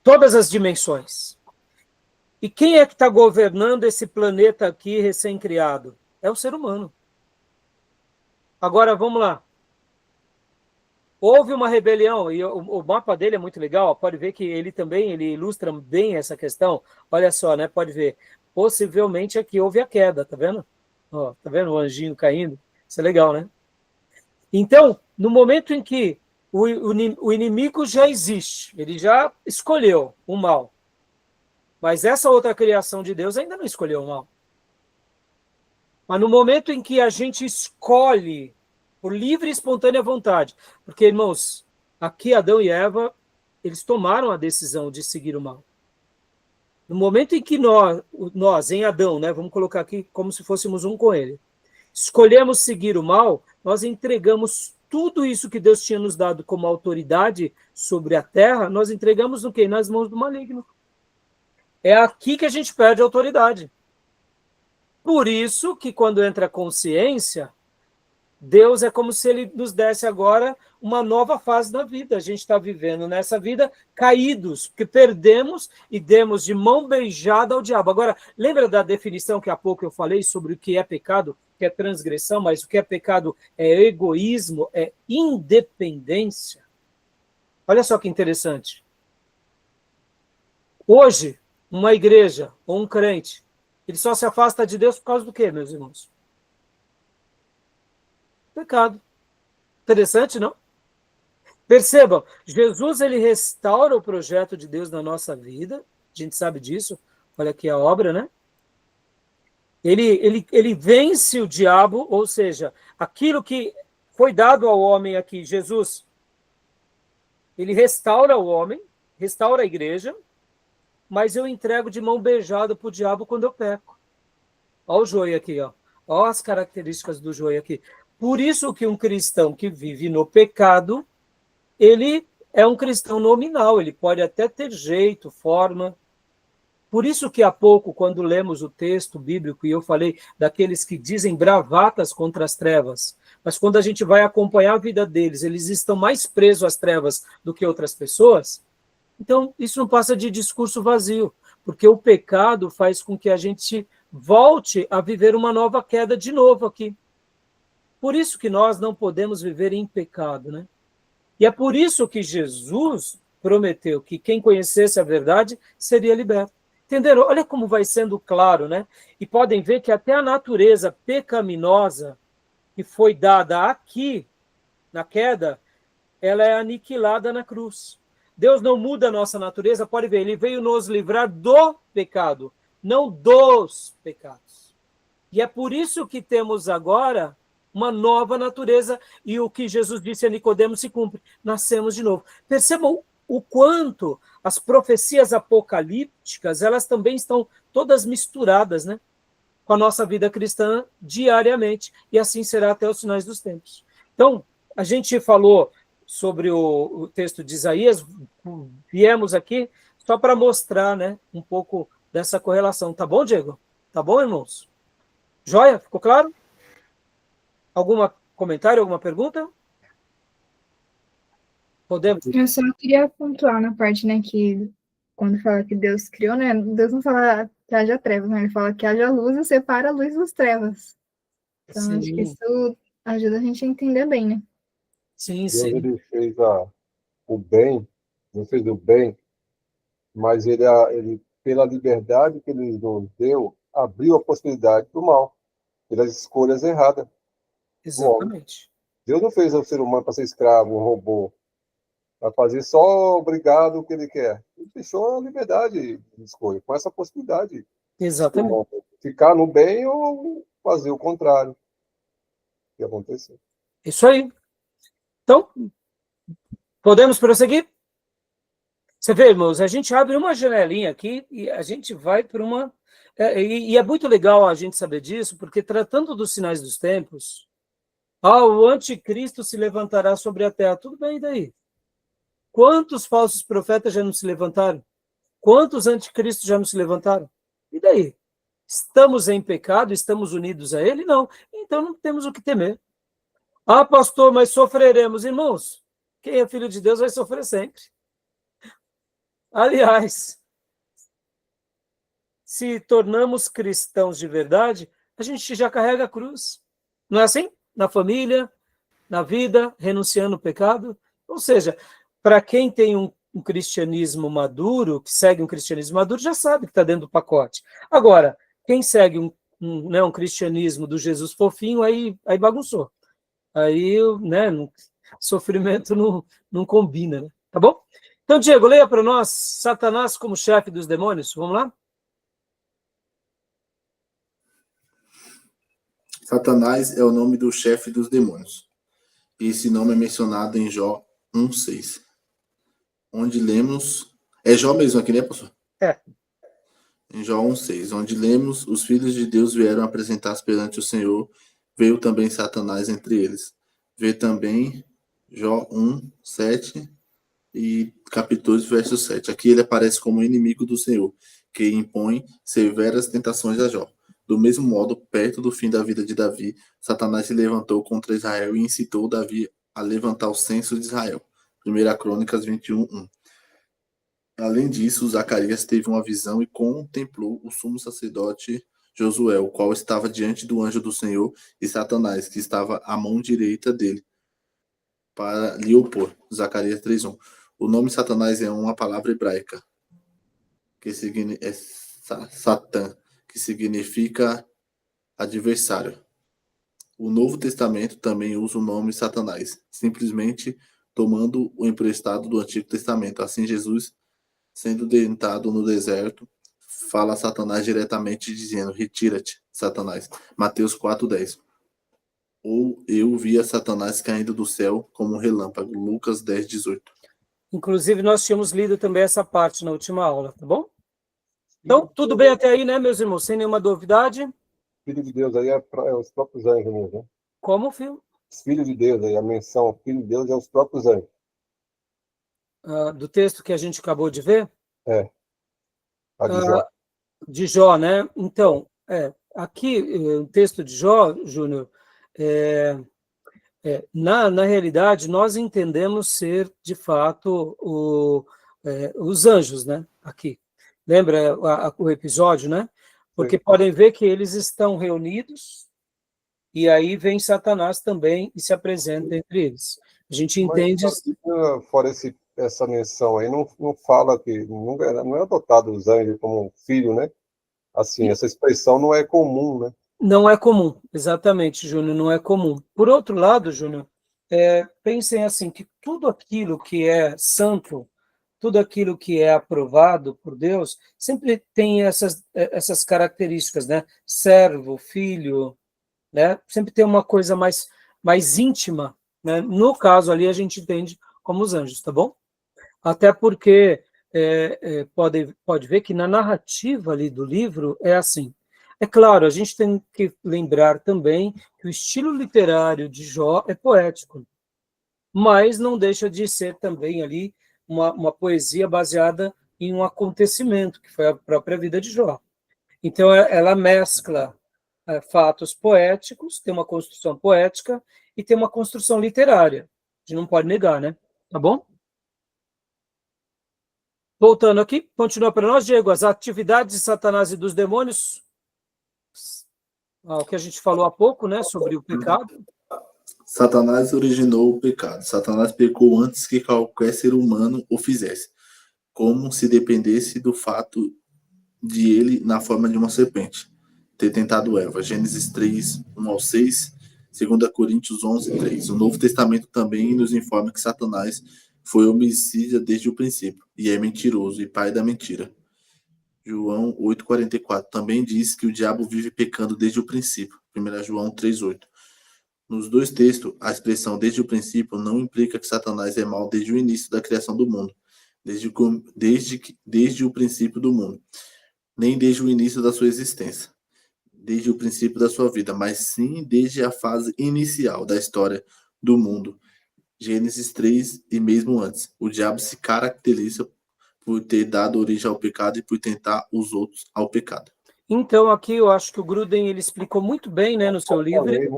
todas as dimensões. E quem é que está governando esse planeta aqui recém-criado? É o ser humano. Agora, vamos lá. Houve uma rebelião, e o mapa dele é muito legal, pode ver que ele também ilustra bem essa questão. Olha só, né? Pode ver. Possivelmente aqui houve a queda, tá vendo? Ó, tá vendo o anjinho caindo? Isso é legal, né? Então, no momento em que o inimigo já existe, ele já escolheu o mal, mas essa outra criação de Deus ainda não escolheu o mal. Mas no momento em que a gente escolhe por livre e espontânea vontade. Porque, irmãos, aqui Adão e Eva, eles tomaram a decisão de seguir o mal. No momento em que nós em Adão, né, vamos colocar aqui como se fôssemos um com ele, escolhemos seguir o mal, nós entregamos tudo isso que Deus tinha nos dado como autoridade sobre a terra, nós entregamos no quê? Nas mãos do maligno. É aqui que a gente perde a autoridade. Por isso que quando entra a consciência, Deus é como se ele nos desse agora uma nova fase da vida. A gente está vivendo nessa vida caídos, porque perdemos e demos de mão beijada ao diabo. Agora, lembra da definição que há pouco eu falei sobre o que é pecado, que é transgressão, mas o que é pecado é egoísmo, é independência? Olha só que interessante. Hoje, uma igreja ou um crente, ele só se afasta de Deus por causa do quê, meus irmãos? Pecado. Interessante, não? Percebam, Jesus ele restaura o projeto de Deus na nossa vida, a gente sabe disso, olha aqui a obra, né? Ele vence o diabo, ou seja, aquilo que foi dado ao homem aqui, Jesus, ele restaura o homem, restaura a igreja, mas eu entrego de mão beijada para o diabo quando eu peco. Olha o joio aqui, ó. Olha as características do joio aqui. Por isso que um cristão que vive no pecado, ele é um cristão nominal, ele pode até ter jeito, forma. Por isso que há pouco, quando lemos o texto bíblico, e eu falei daqueles que dizem bravatas contra as trevas, mas quando a gente vai acompanhar a vida deles, eles estão mais presos às trevas do que outras pessoas, então isso não passa de discurso vazio, porque o pecado faz com que a gente volte a viver uma nova queda de novo aqui. Por isso que nós não podemos viver em pecado, né? E é por isso que Jesus prometeu que quem conhecesse a verdade seria liberto. Entenderam? Olha como vai sendo claro, né? E podem ver que até a natureza pecaminosa que foi dada aqui, na queda, ela é aniquilada na cruz. Deus não muda a nossa natureza, pode ver, ele veio nos livrar do pecado, não dos pecados. E é por isso que temos agora uma nova natureza, e o que Jesus disse a Nicodemo se cumpre, nascemos de novo. Percebam o quanto as profecias apocalípticas, elas também estão todas misturadas, né, com a nossa vida cristã diariamente, e assim será até os finais dos tempos. Então, a gente falou sobre o texto de Isaías, viemos aqui só para mostrar, né, um pouco dessa correlação. Tá bom, Diego? Tá bom, irmãos? Joia? Ficou claro? Algum comentário, alguma pergunta? Podemos? Eu só queria pontuar na parte, né, que quando fala que Deus criou, né, Deus não fala que haja trevas, né, ele fala que haja luz e separa a luz das trevas. Então, Sim. acho que isso ajuda a gente a entender bem, né? Sim, Deus sim. ele fez o bem, não fez o bem, mas ele, pela liberdade que ele nos deu, abriu a possibilidade do mal, pelas escolhas erradas do homem. Exatamente. Deus não fez o ser humano para ser escravo, um robô, para fazer só obrigado o que ele quer. Ele deixou a liberdade de escolha, com essa possibilidade. Exatamente. Ficar no bem ou fazer o contrário que aconteceu. Isso aí. Então, podemos prosseguir? Você vê, irmãos, a gente abre uma janelinha aqui e a gente vai para uma... E é muito legal a gente saber disso, porque tratando dos sinais dos tempos, o anticristo se levantará sobre a terra. Tudo bem, e daí? Quantos falsos profetas já não se levantaram? Quantos anticristos já não se levantaram? E daí? Estamos em pecado? Estamos unidos a ele? Não. Então não temos o que temer. Pastor, mas sofreremos. Irmãos, quem é filho de Deus vai sofrer sempre. Aliás, se tornamos cristãos de verdade, a gente já carrega a cruz. Não é assim? Na família, na vida, renunciando ao pecado. Ou seja, para quem tem um cristianismo maduro, que segue um cristianismo maduro, já sabe que está dentro do pacote. Agora, quem segue um cristianismo do Jesus fofinho, aí bagunçou. Aí, né, sofrimento não combina, né? Tá bom? Então, Diego, leia para nós Satanás como chefe dos demônios. Vamos lá? Satanás é o nome do chefe dos demônios. Esse nome é mencionado em Jó 1:6, onde lemos... É Jó mesmo aqui, né, pastor? É. Em Jó 1:6, onde lemos: os filhos de Deus vieram apresentar-se perante o Senhor, veio também Satanás entre eles. Vê também Jó 1:7 e capítulo 2, verso 7. Aqui ele aparece como inimigo do Senhor, que impõe severas tentações a Jó. Do mesmo modo, perto do fim da vida de Davi, Satanás se levantou contra Israel e incitou Davi a levantar o censo de Israel. 1 Crônicas 21:1. Além disso, Zacarias teve uma visão e contemplou o sumo sacerdote Josué, o qual estava diante do anjo do Senhor, e Satanás, que estava à mão direita dele, para lhe opor. Zacarias 3:1. O nome Satanás é uma palavra hebraica, que é Satã, que significa adversário. O Novo Testamento também usa o nome Satanás, simplesmente tomando o emprestado do Antigo Testamento. Assim, Jesus, sendo tentado no deserto, fala a Satanás diretamente, dizendo: retira-te, Satanás. Mateus 4:10. Ou eu via Satanás caindo do céu como um relâmpago. Lucas 10:18. Inclusive, nós tínhamos lido também essa parte na última aula, tá bom? Então, tudo bem até aí, né, meus irmãos? Sem nenhuma novidade? Filho de Deus aí é os próprios anjos mesmo, né? Como, filho? Filho de Deus aí, a menção filho de Deus é os próprios anjos. do texto que a gente acabou de ver? A de Jó. De Jó, né? Então, aqui, o texto de Jó, Júnior, na realidade, nós entendemos ser, de fato, os anjos, né? Aqui. Lembra o episódio, né? Porque Sim. podem ver que eles estão reunidos e aí vem Satanás também e se apresenta entre eles. A gente entende... Mas, fora essa menção aí, não fala que não é adotado os anjos como filho, né? Assim, essa expressão não é comum, né? Não é comum, exatamente, Júnior, não é comum. Por outro lado, Júnior, pensem assim, que tudo aquilo que é santo, tudo aquilo que é aprovado por Deus, sempre tem essas características, né? Servo, filho, né? Sempre tem uma coisa mais íntima, né? No caso ali, a gente entende como os anjos, tá bom? Até porque pode ver que na narrativa ali do livro é assim. É claro, a gente tem que lembrar também que o estilo literário de Jó é poético, mas não deixa de ser também ali uma poesia baseada em um acontecimento, que foi a própria vida de Jó. Então, ela mescla fatos poéticos, tem uma construção poética e tem uma construção literária. A gente não pode negar, né? Tá bom? Voltando aqui, continua para nós, Diego, as atividades de Satanás e dos demônios, o que a gente falou há pouco, né, sobre o pecado. Satanás originou o pecado. Satanás pecou antes que qualquer ser humano o fizesse, como se dependesse do fato de ele, na forma de uma serpente, ter tentado Eva. Gênesis 3, 1 ao 6, 2 Coríntios 11, 3. O Novo Testamento também nos informa que Satanás foi homicida desde o princípio, e é mentiroso e pai da mentira. João 8,44 também diz que o diabo vive pecando desde o princípio. 1 João 3,8. Nos dois textos, a expressão desde o princípio não implica que Satanás é mau desde o início da criação do mundo, desde o princípio do mundo, nem desde o início da sua existência, desde o princípio da sua vida, mas sim desde a fase inicial da história do mundo. Gênesis 3 e mesmo antes. O diabo se caracteriza por ter dado origem ao pecado e por tentar os outros ao pecado. Então, aqui eu acho que o Gruden ele explicou muito bem, né, no seu livro. Lei, né?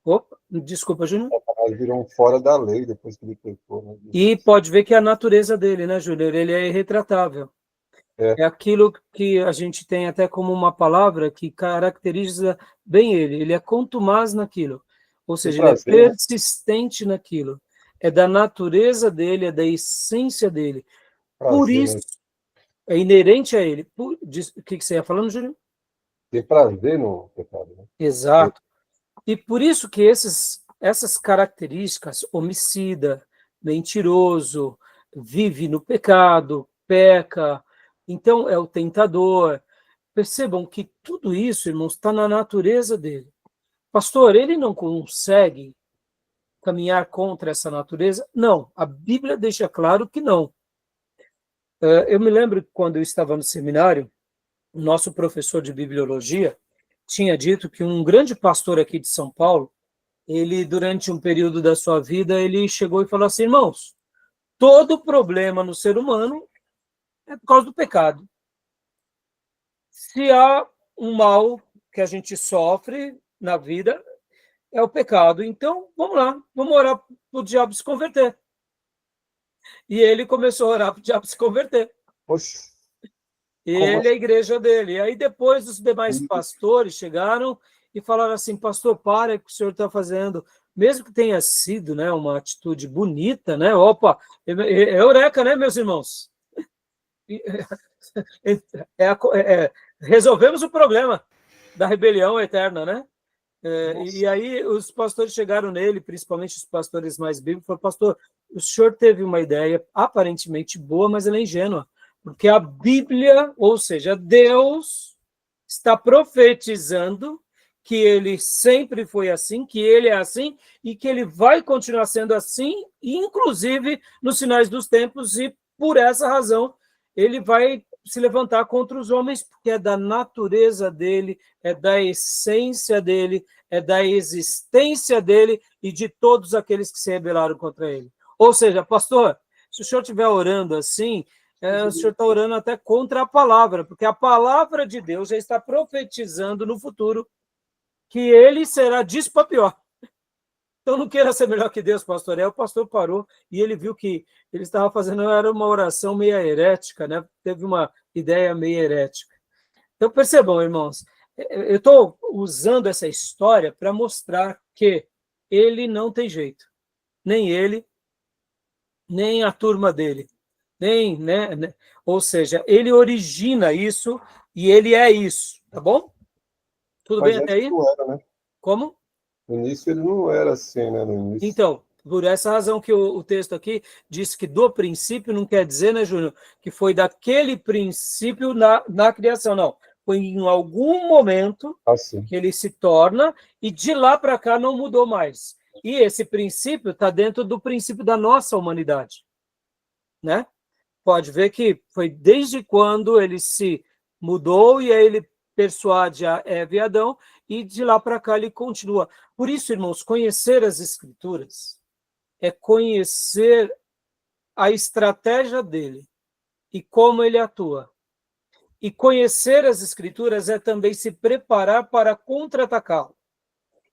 Opa, desculpa, Júnior. Satanás virou fora da lei depois que ele pecou. Né? E pode ver que a natureza dele, né, Júnior, ele é irretratável. É aquilo que a gente tem até como uma palavra que caracteriza bem ele. Ele é contumaz naquilo. Ou seja, ele é persistente naquilo. É da natureza dele, é da essência dele. Por isso, é inerente a ele. O que você ia falando, Júnior? Tem prazer no pecado. Né? Exato. E por isso que essas características, homicida, mentiroso, vive no pecado, peca, então é o tentador. Percebam que tudo isso, irmãos, está na natureza dele. Pastor, ele não consegue caminhar contra essa natureza? Não, a Bíblia deixa claro que não. Eu me lembro que quando eu estava no seminário, o nosso professor de bibliologia tinha dito que um grande pastor aqui de São Paulo, ele, durante um período da sua vida, ele chegou e falou assim, irmãos, todo problema no ser humano é por causa do pecado. Se há um mal que a gente sofre na vida, é o pecado. Então, vamos lá, vamos orar para o diabo se converter. E ele começou a orar para o diabo se converter. Poxa. Ele, a igreja dele. E aí depois os demais pastores chegaram e falaram assim, pastor, para o que o senhor está fazendo. Mesmo que tenha sido, né, uma atitude bonita, né? Opa, é eureka, né, meus irmãos? Resolvemos o problema da rebelião eterna, né? E aí os pastores chegaram nele, principalmente os pastores mais bíblicos, falaram, pastor, o senhor teve uma ideia aparentemente boa, mas ela é ingênua, porque a Bíblia, ou seja, Deus está profetizando que ele sempre foi assim, que ele é assim, e que ele vai continuar sendo assim, inclusive nos finais dos tempos, e por essa razão ele vai se levantar contra os homens, porque é da natureza dele, é da essência dele, é da existência dele e de todos aqueles que se rebelaram contra ele. Ou seja, pastor, Se o senhor estiver orando assim, o senhor está orando até contra a palavra, porque a palavra de Deus já está profetizando no futuro que ele será disso para pior. Então não queira ser melhor que Deus, pastor. O pastor parou e ele viu que ele estava fazendo era uma oração meio herética, né? Teve uma ideia meio herética. Então percebam, irmãos, eu estou usando essa história para mostrar que ele não tem jeito. Nem ele, nem a turma dele. Nem, né? Ou seja, ele origina isso e ele é isso, tá bom? Tudo Mas bem até antes aí? não era, né? Como? No início ele não era assim, né? No início. Então, por essa razão que o texto aqui diz que do princípio não quer dizer, né, Júnior, que foi daquele princípio na criação, não. Foi em algum momento Assim. que ele se torna e de lá para cá não mudou mais. E esse princípio está dentro do princípio da nossa humanidade, né? Pode ver que foi desde quando ele se mudou e aí ele persuade a Eva e Adão e de lá para cá ele continua. Por isso, irmãos, conhecer as Escrituras é conhecer a estratégia dele e como ele atua. E conhecer as Escrituras é também se preparar para contra-atacá-lo.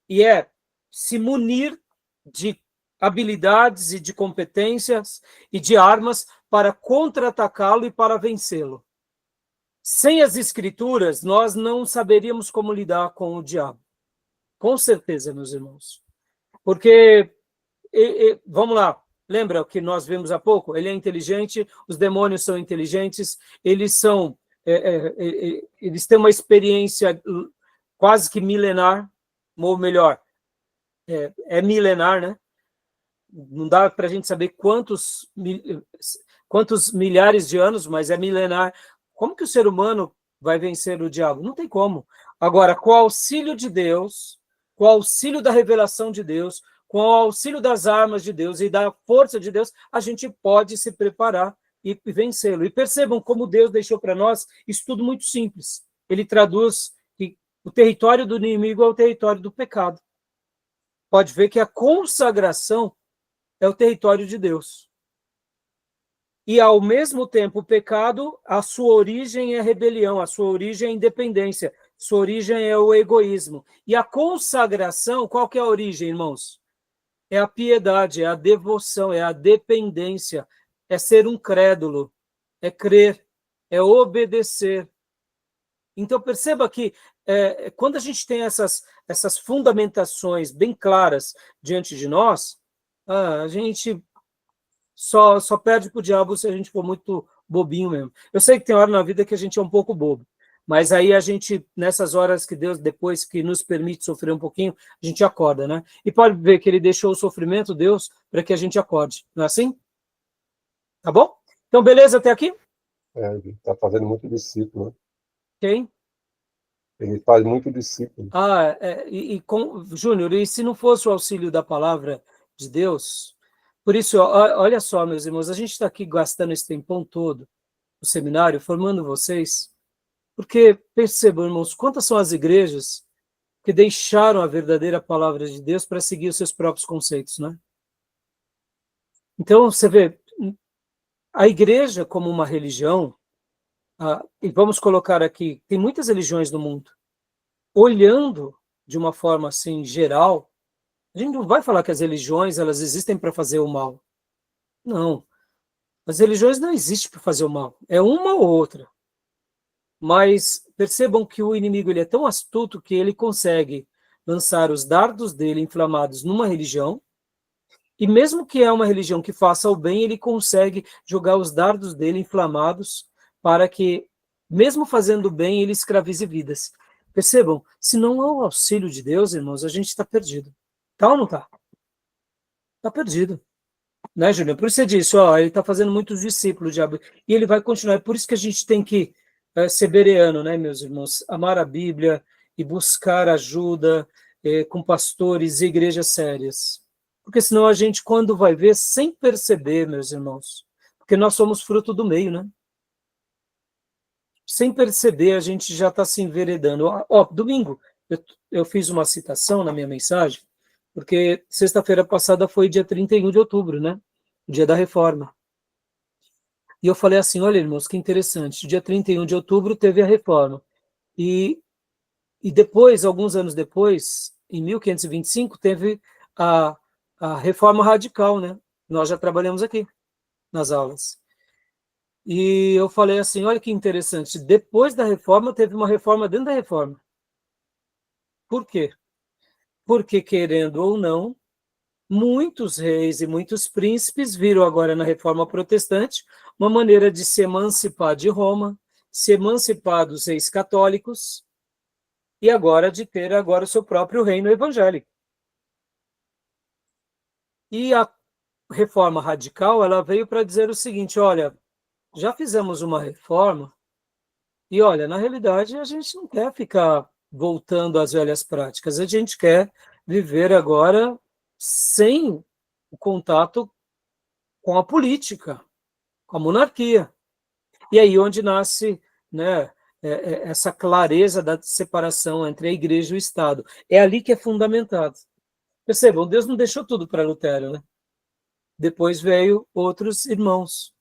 E é se munir de habilidades e de competências e de armas para contra-atacá-lo e para vencê-lo. Sem as Escrituras, nós não saberíamos como lidar com o diabo. Com certeza, meus irmãos. Porque, vamos lá, lembra o que nós vimos há pouco? Ele é inteligente, os demônios são inteligentes, eles têm uma experiência quase que milenar, ou melhor, milenar, né? Não dá para a gente saber quantos milhares de anos, mas é milenar. Como que o ser humano vai vencer o diabo? Não tem como. Agora, com o auxílio de Deus, com o auxílio da revelação de Deus, com o auxílio das armas de Deus e da força de Deus, a gente pode se preparar e vencê-lo. E percebam como Deus deixou para nós isso tudo muito simples. Ele traduz que o território do inimigo é o território do pecado. Pode ver que a consagração é o território de Deus. E, ao mesmo tempo, o pecado, a sua origem é rebelião, a sua origem é independência, sua origem é o egoísmo. E a consagração, qual que é a origem, irmãos? É a piedade, é a devoção, é a dependência, é ser um crédulo, é crer, é obedecer. Então, perceba que quando a gente tem essas fundamentações bem claras diante de nós, a gente só perde para o diabo se a gente for muito bobinho mesmo. Eu sei que tem hora na vida que a gente é um pouco bobo, mas aí a gente, nessas horas que Deus, depois que nos permite sofrer um pouquinho, a gente acorda, né? E pode ver que ele deixou o sofrimento, Deus, para que a gente acorde. Não é assim? Tá bom? Então, beleza até aqui? Ele está fazendo muito discípulo, né? Quem? Ele faz muito discípulo. Júnior, e se não fosse o auxílio da palavra de Deus... Por isso, olha só, meus irmãos, a gente está aqui gastando esse tempão todo no seminário, formando vocês, porque percebam, irmãos, quantas são as igrejas que deixaram a verdadeira palavra de Deus para seguir os seus próprios conceitos, né? Então, você vê, a igreja como uma religião, e vamos colocar aqui, tem muitas religiões no mundo, olhando de uma forma assim geral, a gente não vai falar que as religiões elas existem para fazer o mal. Não. As religiões não existem para fazer o mal. É uma ou outra. Mas percebam que o inimigo ele é tão astuto que ele consegue lançar os dardos dele inflamados numa religião, e mesmo que é uma religião que faça o bem, ele consegue jogar os dardos dele inflamados para que, mesmo fazendo o bem, ele escravize vidas. Percebam, se não há o auxílio de Deus, irmãos, a gente está perdido. Tá ou não tá? Tá perdido. Né, Júnior? Por isso você disse, ele está fazendo muitos discípulos, diabo, e ele vai continuar. É por isso que a gente tem que ser bereano, né, meus irmãos? Amar a Bíblia e buscar ajuda com pastores e igrejas sérias. Porque senão a gente, quando vai ver, sem perceber, meus irmãos, porque nós somos fruto do meio, né? Sem perceber, a gente já está se enveredando. Domingo, eu fiz uma citação na minha mensagem, porque sexta-feira passada foi dia 31 de outubro, né? Dia da Reforma. E eu falei assim, olha, irmãos, que interessante, dia 31 de outubro teve a reforma. E depois, alguns anos depois, em 1525, teve a reforma radical, né? Nós já trabalhamos aqui nas aulas. E eu falei assim, olha que interessante, depois da reforma, teve uma reforma dentro da reforma. Por quê? Porque, querendo ou não, muitos reis e muitos príncipes viram agora na reforma protestante uma maneira de se emancipar de Roma, se emancipar dos reis católicos e agora de ter agora o seu próprio reino evangélico. E a reforma radical, ela veio para dizer o seguinte, olha, já fizemos uma reforma e, olha, na realidade a gente não quer ficar voltando às velhas práticas, a gente quer viver agora sem o contato com a política, com a monarquia. E aí onde nasce, né, essa clareza da separação entre a igreja e o Estado. É ali que é fundamentado. Percebam, Deus não deixou tudo para Lutero, né? Depois veio outros irmãos.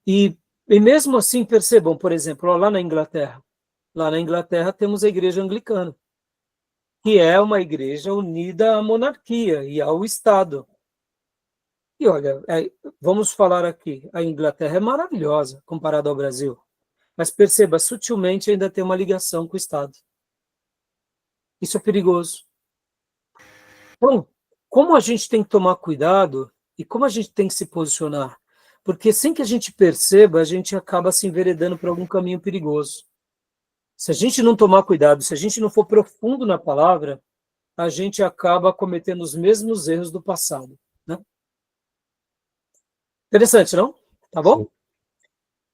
E mesmo assim, percebam, por exemplo, lá na Inglaterra. Lá na Inglaterra temos a igreja anglicana, que é uma igreja unida à monarquia e ao Estado. E olha, vamos falar aqui, a Inglaterra é maravilhosa comparada ao Brasil, mas perceba, sutilmente ainda tem uma ligação com o Estado. Isso é perigoso. Então, como a gente tem que tomar cuidado e como a gente tem que se posicionar? Porque sem que a gente perceba, a gente acaba se enveredando por algum caminho perigoso. Se a gente não tomar cuidado, se a gente não for profundo na palavra, a gente acaba cometendo os mesmos erros do passado, né? Interessante, não? Tá bom? Sim.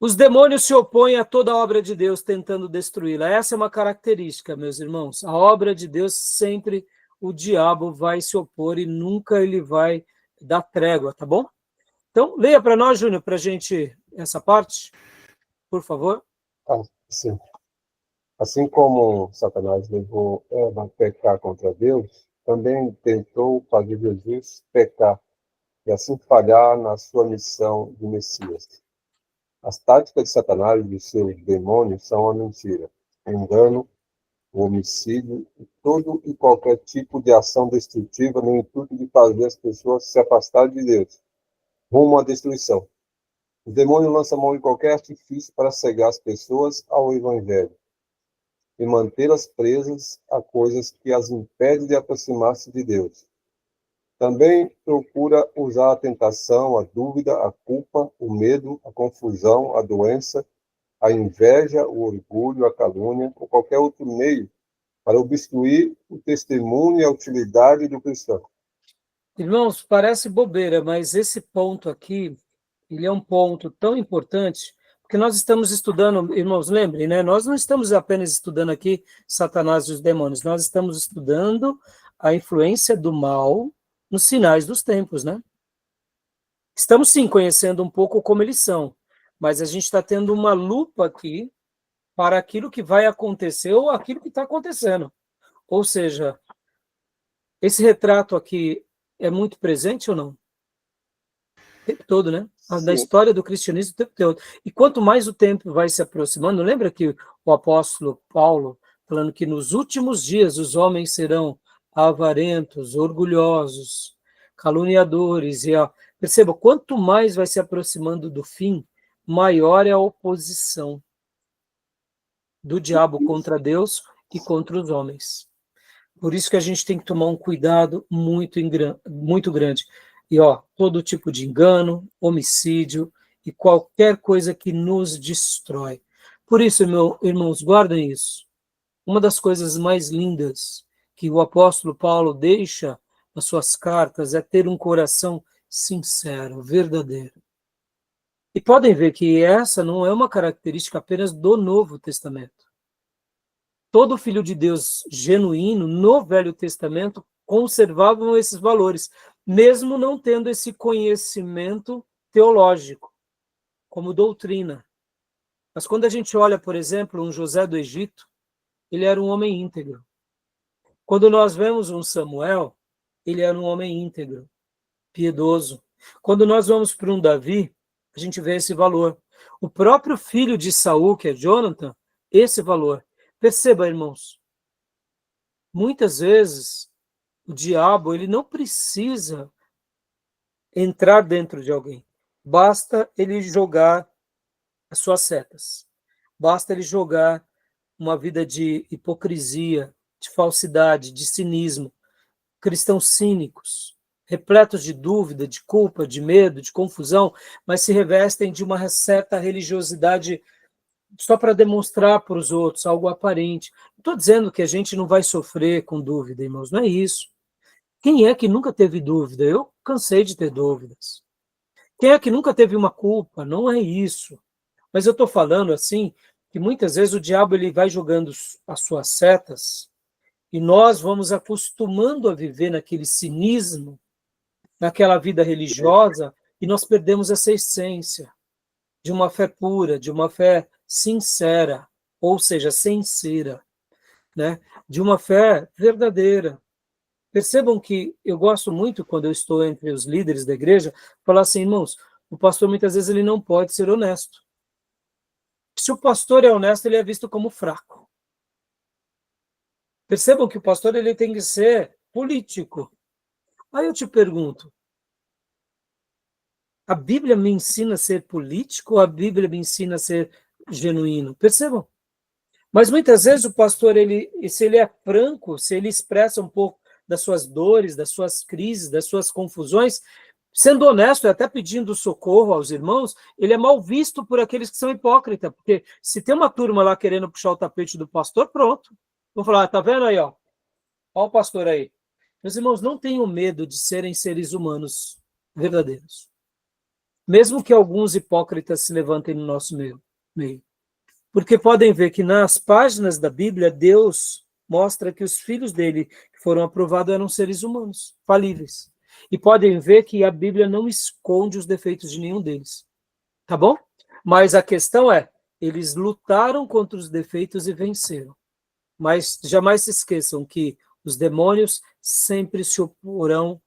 Os demônios se opõem a toda a obra de Deus, tentando destruí-la. Essa é uma característica, meus irmãos. A obra de Deus, sempre o diabo vai se opor e nunca ele vai dar trégua, tá bom? Então, leia para nós, Júnior, para a gente essa parte, por favor. Sim. Assim como Satanás levou Eva a pecar contra Deus, também tentou fazer Jesus pecar e assim falhar na sua missão de Messias. As táticas de Satanás e de seus demônios são a mentira, o engano, o homicídio e todo e qualquer tipo de ação destrutiva no intuito de fazer as pessoas se afastarem de Deus, rumo à destruição. O demônio lança mão de qualquer artifício para cegar as pessoas ao Evangelho e mantê-las presas a coisas que as impedem de aproximar-se de Deus. Também procura usar a tentação, a dúvida, a culpa, o medo, a confusão, a doença, a inveja, o orgulho, a calúnia ou qualquer outro meio para obstruir o testemunho e a utilidade do cristão. Irmãos, parece bobeira, mas esse ponto aqui, ele é um ponto tão importante, porque nós estamos estudando, irmãos, lembrem, né? Nós não estamos apenas estudando aqui Satanás e os demônios, nós estamos estudando a influência do mal nos sinais dos tempos, né? Estamos, sim, conhecendo um pouco como eles são, mas a gente está tendo uma lupa aqui para aquilo que vai acontecer ou aquilo que está acontecendo. Ou seja, esse retrato aqui é muito presente ou não? O tempo todo, né? Da Sim. história do cristianismo o tempo todo. E quanto mais o tempo vai se aproximando, lembra que o apóstolo Paulo, falando que nos últimos dias os homens serão avarentos, orgulhosos, caluniadores, perceba, quanto mais vai se aproximando do fim, maior é a oposição do diabo contra Deus e contra os homens. Por isso que a gente tem que tomar um cuidado muito grande. E, todo tipo de engano, homicídio e qualquer coisa que nos destrói. Por isso, irmãos, guardem isso. Uma das coisas mais lindas que o apóstolo Paulo deixa nas suas cartas é ter um coração sincero, verdadeiro. E podem ver que essa não é uma característica apenas do Novo Testamento. Todo filho de Deus genuíno, no Velho Testamento, conservavam esses valores, mesmo não tendo esse conhecimento teológico, como doutrina. Mas quando a gente olha, por exemplo, um José do Egito, ele era um homem íntegro. Quando nós vemos um Samuel, ele era um homem íntegro, piedoso. Quando nós vamos para um Davi, a gente vê esse valor. O próprio filho de Saul, que é Jonathan, esse valor. Perceba, irmãos, muitas vezes o diabo ele não precisa entrar dentro de alguém. Basta ele jogar as suas setas. Basta ele jogar uma vida de hipocrisia, de falsidade, de cinismo, cristãos cínicos, repletos de dúvida, de culpa, de medo, de confusão, mas se revestem de uma certa religiosidade só para demonstrar para os outros algo aparente. Não estou dizendo que a gente não vai sofrer com dúvida, irmãos, não é isso. Quem é que nunca teve dúvida? Eu cansei de ter dúvidas. Quem é que nunca teve uma culpa? Não é isso. Mas eu estou falando assim, que muitas vezes o diabo ele vai jogando as suas setas e nós vamos acostumando a viver naquele cinismo, naquela vida religiosa, e nós perdemos essa essência de uma fé pura, de uma fé sincera, ou seja, sincera, né? De uma fé verdadeira. Percebam que eu gosto muito, quando eu estou entre os líderes da igreja, falar assim, irmãos, o pastor muitas vezes ele não pode ser honesto. Se o pastor é honesto, ele é visto como fraco. Percebam que o pastor ele tem que ser político. Aí eu te pergunto, a Bíblia me ensina a ser político ou a Bíblia me ensina a ser genuíno? Percebam? Mas muitas vezes o pastor, se ele é franco, se ele expressa um pouco das suas dores, das suas crises, das suas confusões, sendo honesto e até pedindo socorro aos irmãos, ele é mal visto por aqueles que são hipócritas, porque se tem uma turma lá querendo puxar o tapete do pastor, pronto. Vou falar, tá vendo aí, ó? Olha o pastor aí. Meus irmãos, não tenham medo de serem seres humanos verdadeiros. Mesmo que alguns hipócritas se levantem no nosso meio. Porque podem ver que nas páginas da Bíblia, Deus mostra que os filhos dele que foram aprovados eram seres humanos, falíveis. E podem ver que a Bíblia não esconde os defeitos de nenhum deles. Tá bom? Mas a questão é, eles lutaram contra os defeitos e venceram. Mas jamais se esqueçam que os demônios sempre se oporão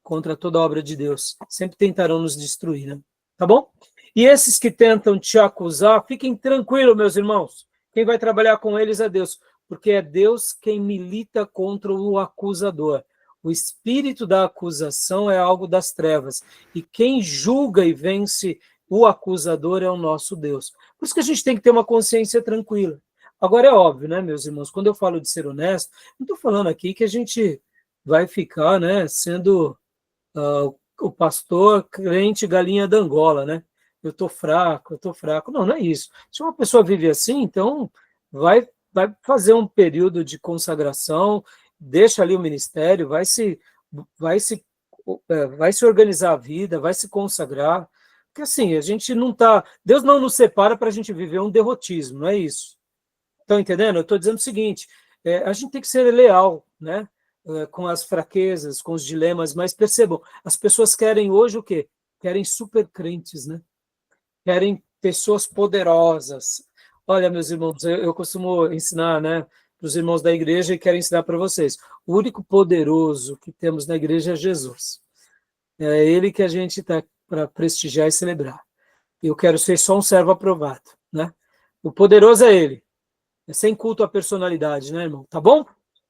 contra toda a obra de Deus. Sempre tentarão nos destruir, né? Tá bom? E esses que tentam te acusar, fiquem tranquilos, meus irmãos. Quem vai trabalhar com eles é Deus, porque é Deus quem milita contra o acusador. O espírito da acusação é algo das trevas. E quem julga e vence o acusador é o nosso Deus. Por isso que a gente tem que ter uma consciência tranquila. Agora é óbvio, né, meus irmãos? Quando eu falo de ser honesto, não estou falando aqui que a gente vai ficar, né, sendo o pastor crente galinha da Angola, né? Eu estou fraco. Não, não é isso. Se uma pessoa vive assim, então vai fazer um período de consagração, deixa ali o ministério, vai se organizar a vida, vai se consagrar. Porque assim, a gente não está... Deus não nos separa para a gente viver um derrotismo, não é isso. Estão entendendo? Eu estou dizendo o seguinte, a gente tem que ser leal, né? Com as fraquezas, com os dilemas, mas percebam, as pessoas querem hoje o quê? Querem super crentes, né? Querem pessoas poderosas. Olha, meus irmãos, eu costumo ensinar, né, para os irmãos da igreja e quero ensinar para vocês. O único poderoso que temos na igreja é Jesus. É ele que a gente está para prestigiar e celebrar. Eu quero ser só um servo aprovado, né? O poderoso é ele. É sem culto à personalidade, né, irmão? Tá bom?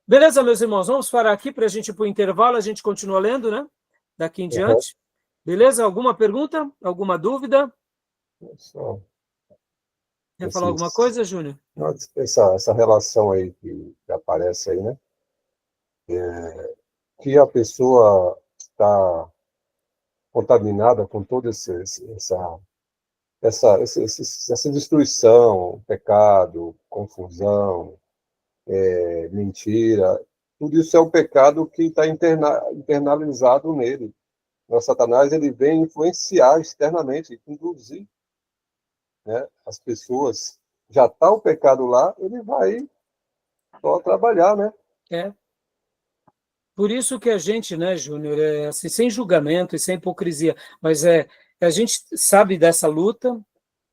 Beleza, meus irmãos, vamos parar aqui para a gente ir para o intervalo, a gente continua lendo, né? Daqui em diante. Beleza? Alguma pergunta? Alguma dúvida? Quer falar alguma coisa, Júnior? Essa relação aí que aparece aí, né? Que a pessoa está contaminada com toda essa destruição, pecado, confusão, mentira, tudo isso é um pecado que está internalizado nele. O Satanás ele vem influenciar externamente, induzir, né, as pessoas. Já está o pecado lá, ele vai só trabalhar, né? Por isso que a gente, né, Júnior, assim, sem julgamento e sem hipocrisia, mas a gente sabe dessa luta,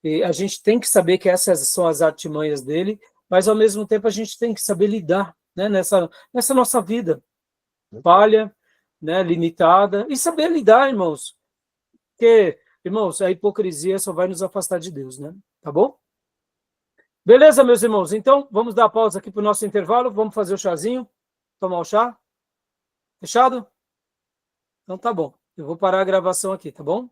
e a gente tem que saber que essas são as artimanhas dele, mas ao mesmo tempo a gente tem que saber lidar, né, nessa nossa vida falha, né, limitada, e saber lidar, irmãos, porque Irmãos, a hipocrisia só vai nos afastar de Deus, né? Tá bom? Beleza, meus irmãos? Então, vamos dar pausa aqui para o nosso intervalo. Vamos fazer o chazinho, tomar o chá. Fechado? Então tá bom. Eu vou parar a gravação aqui, tá bom?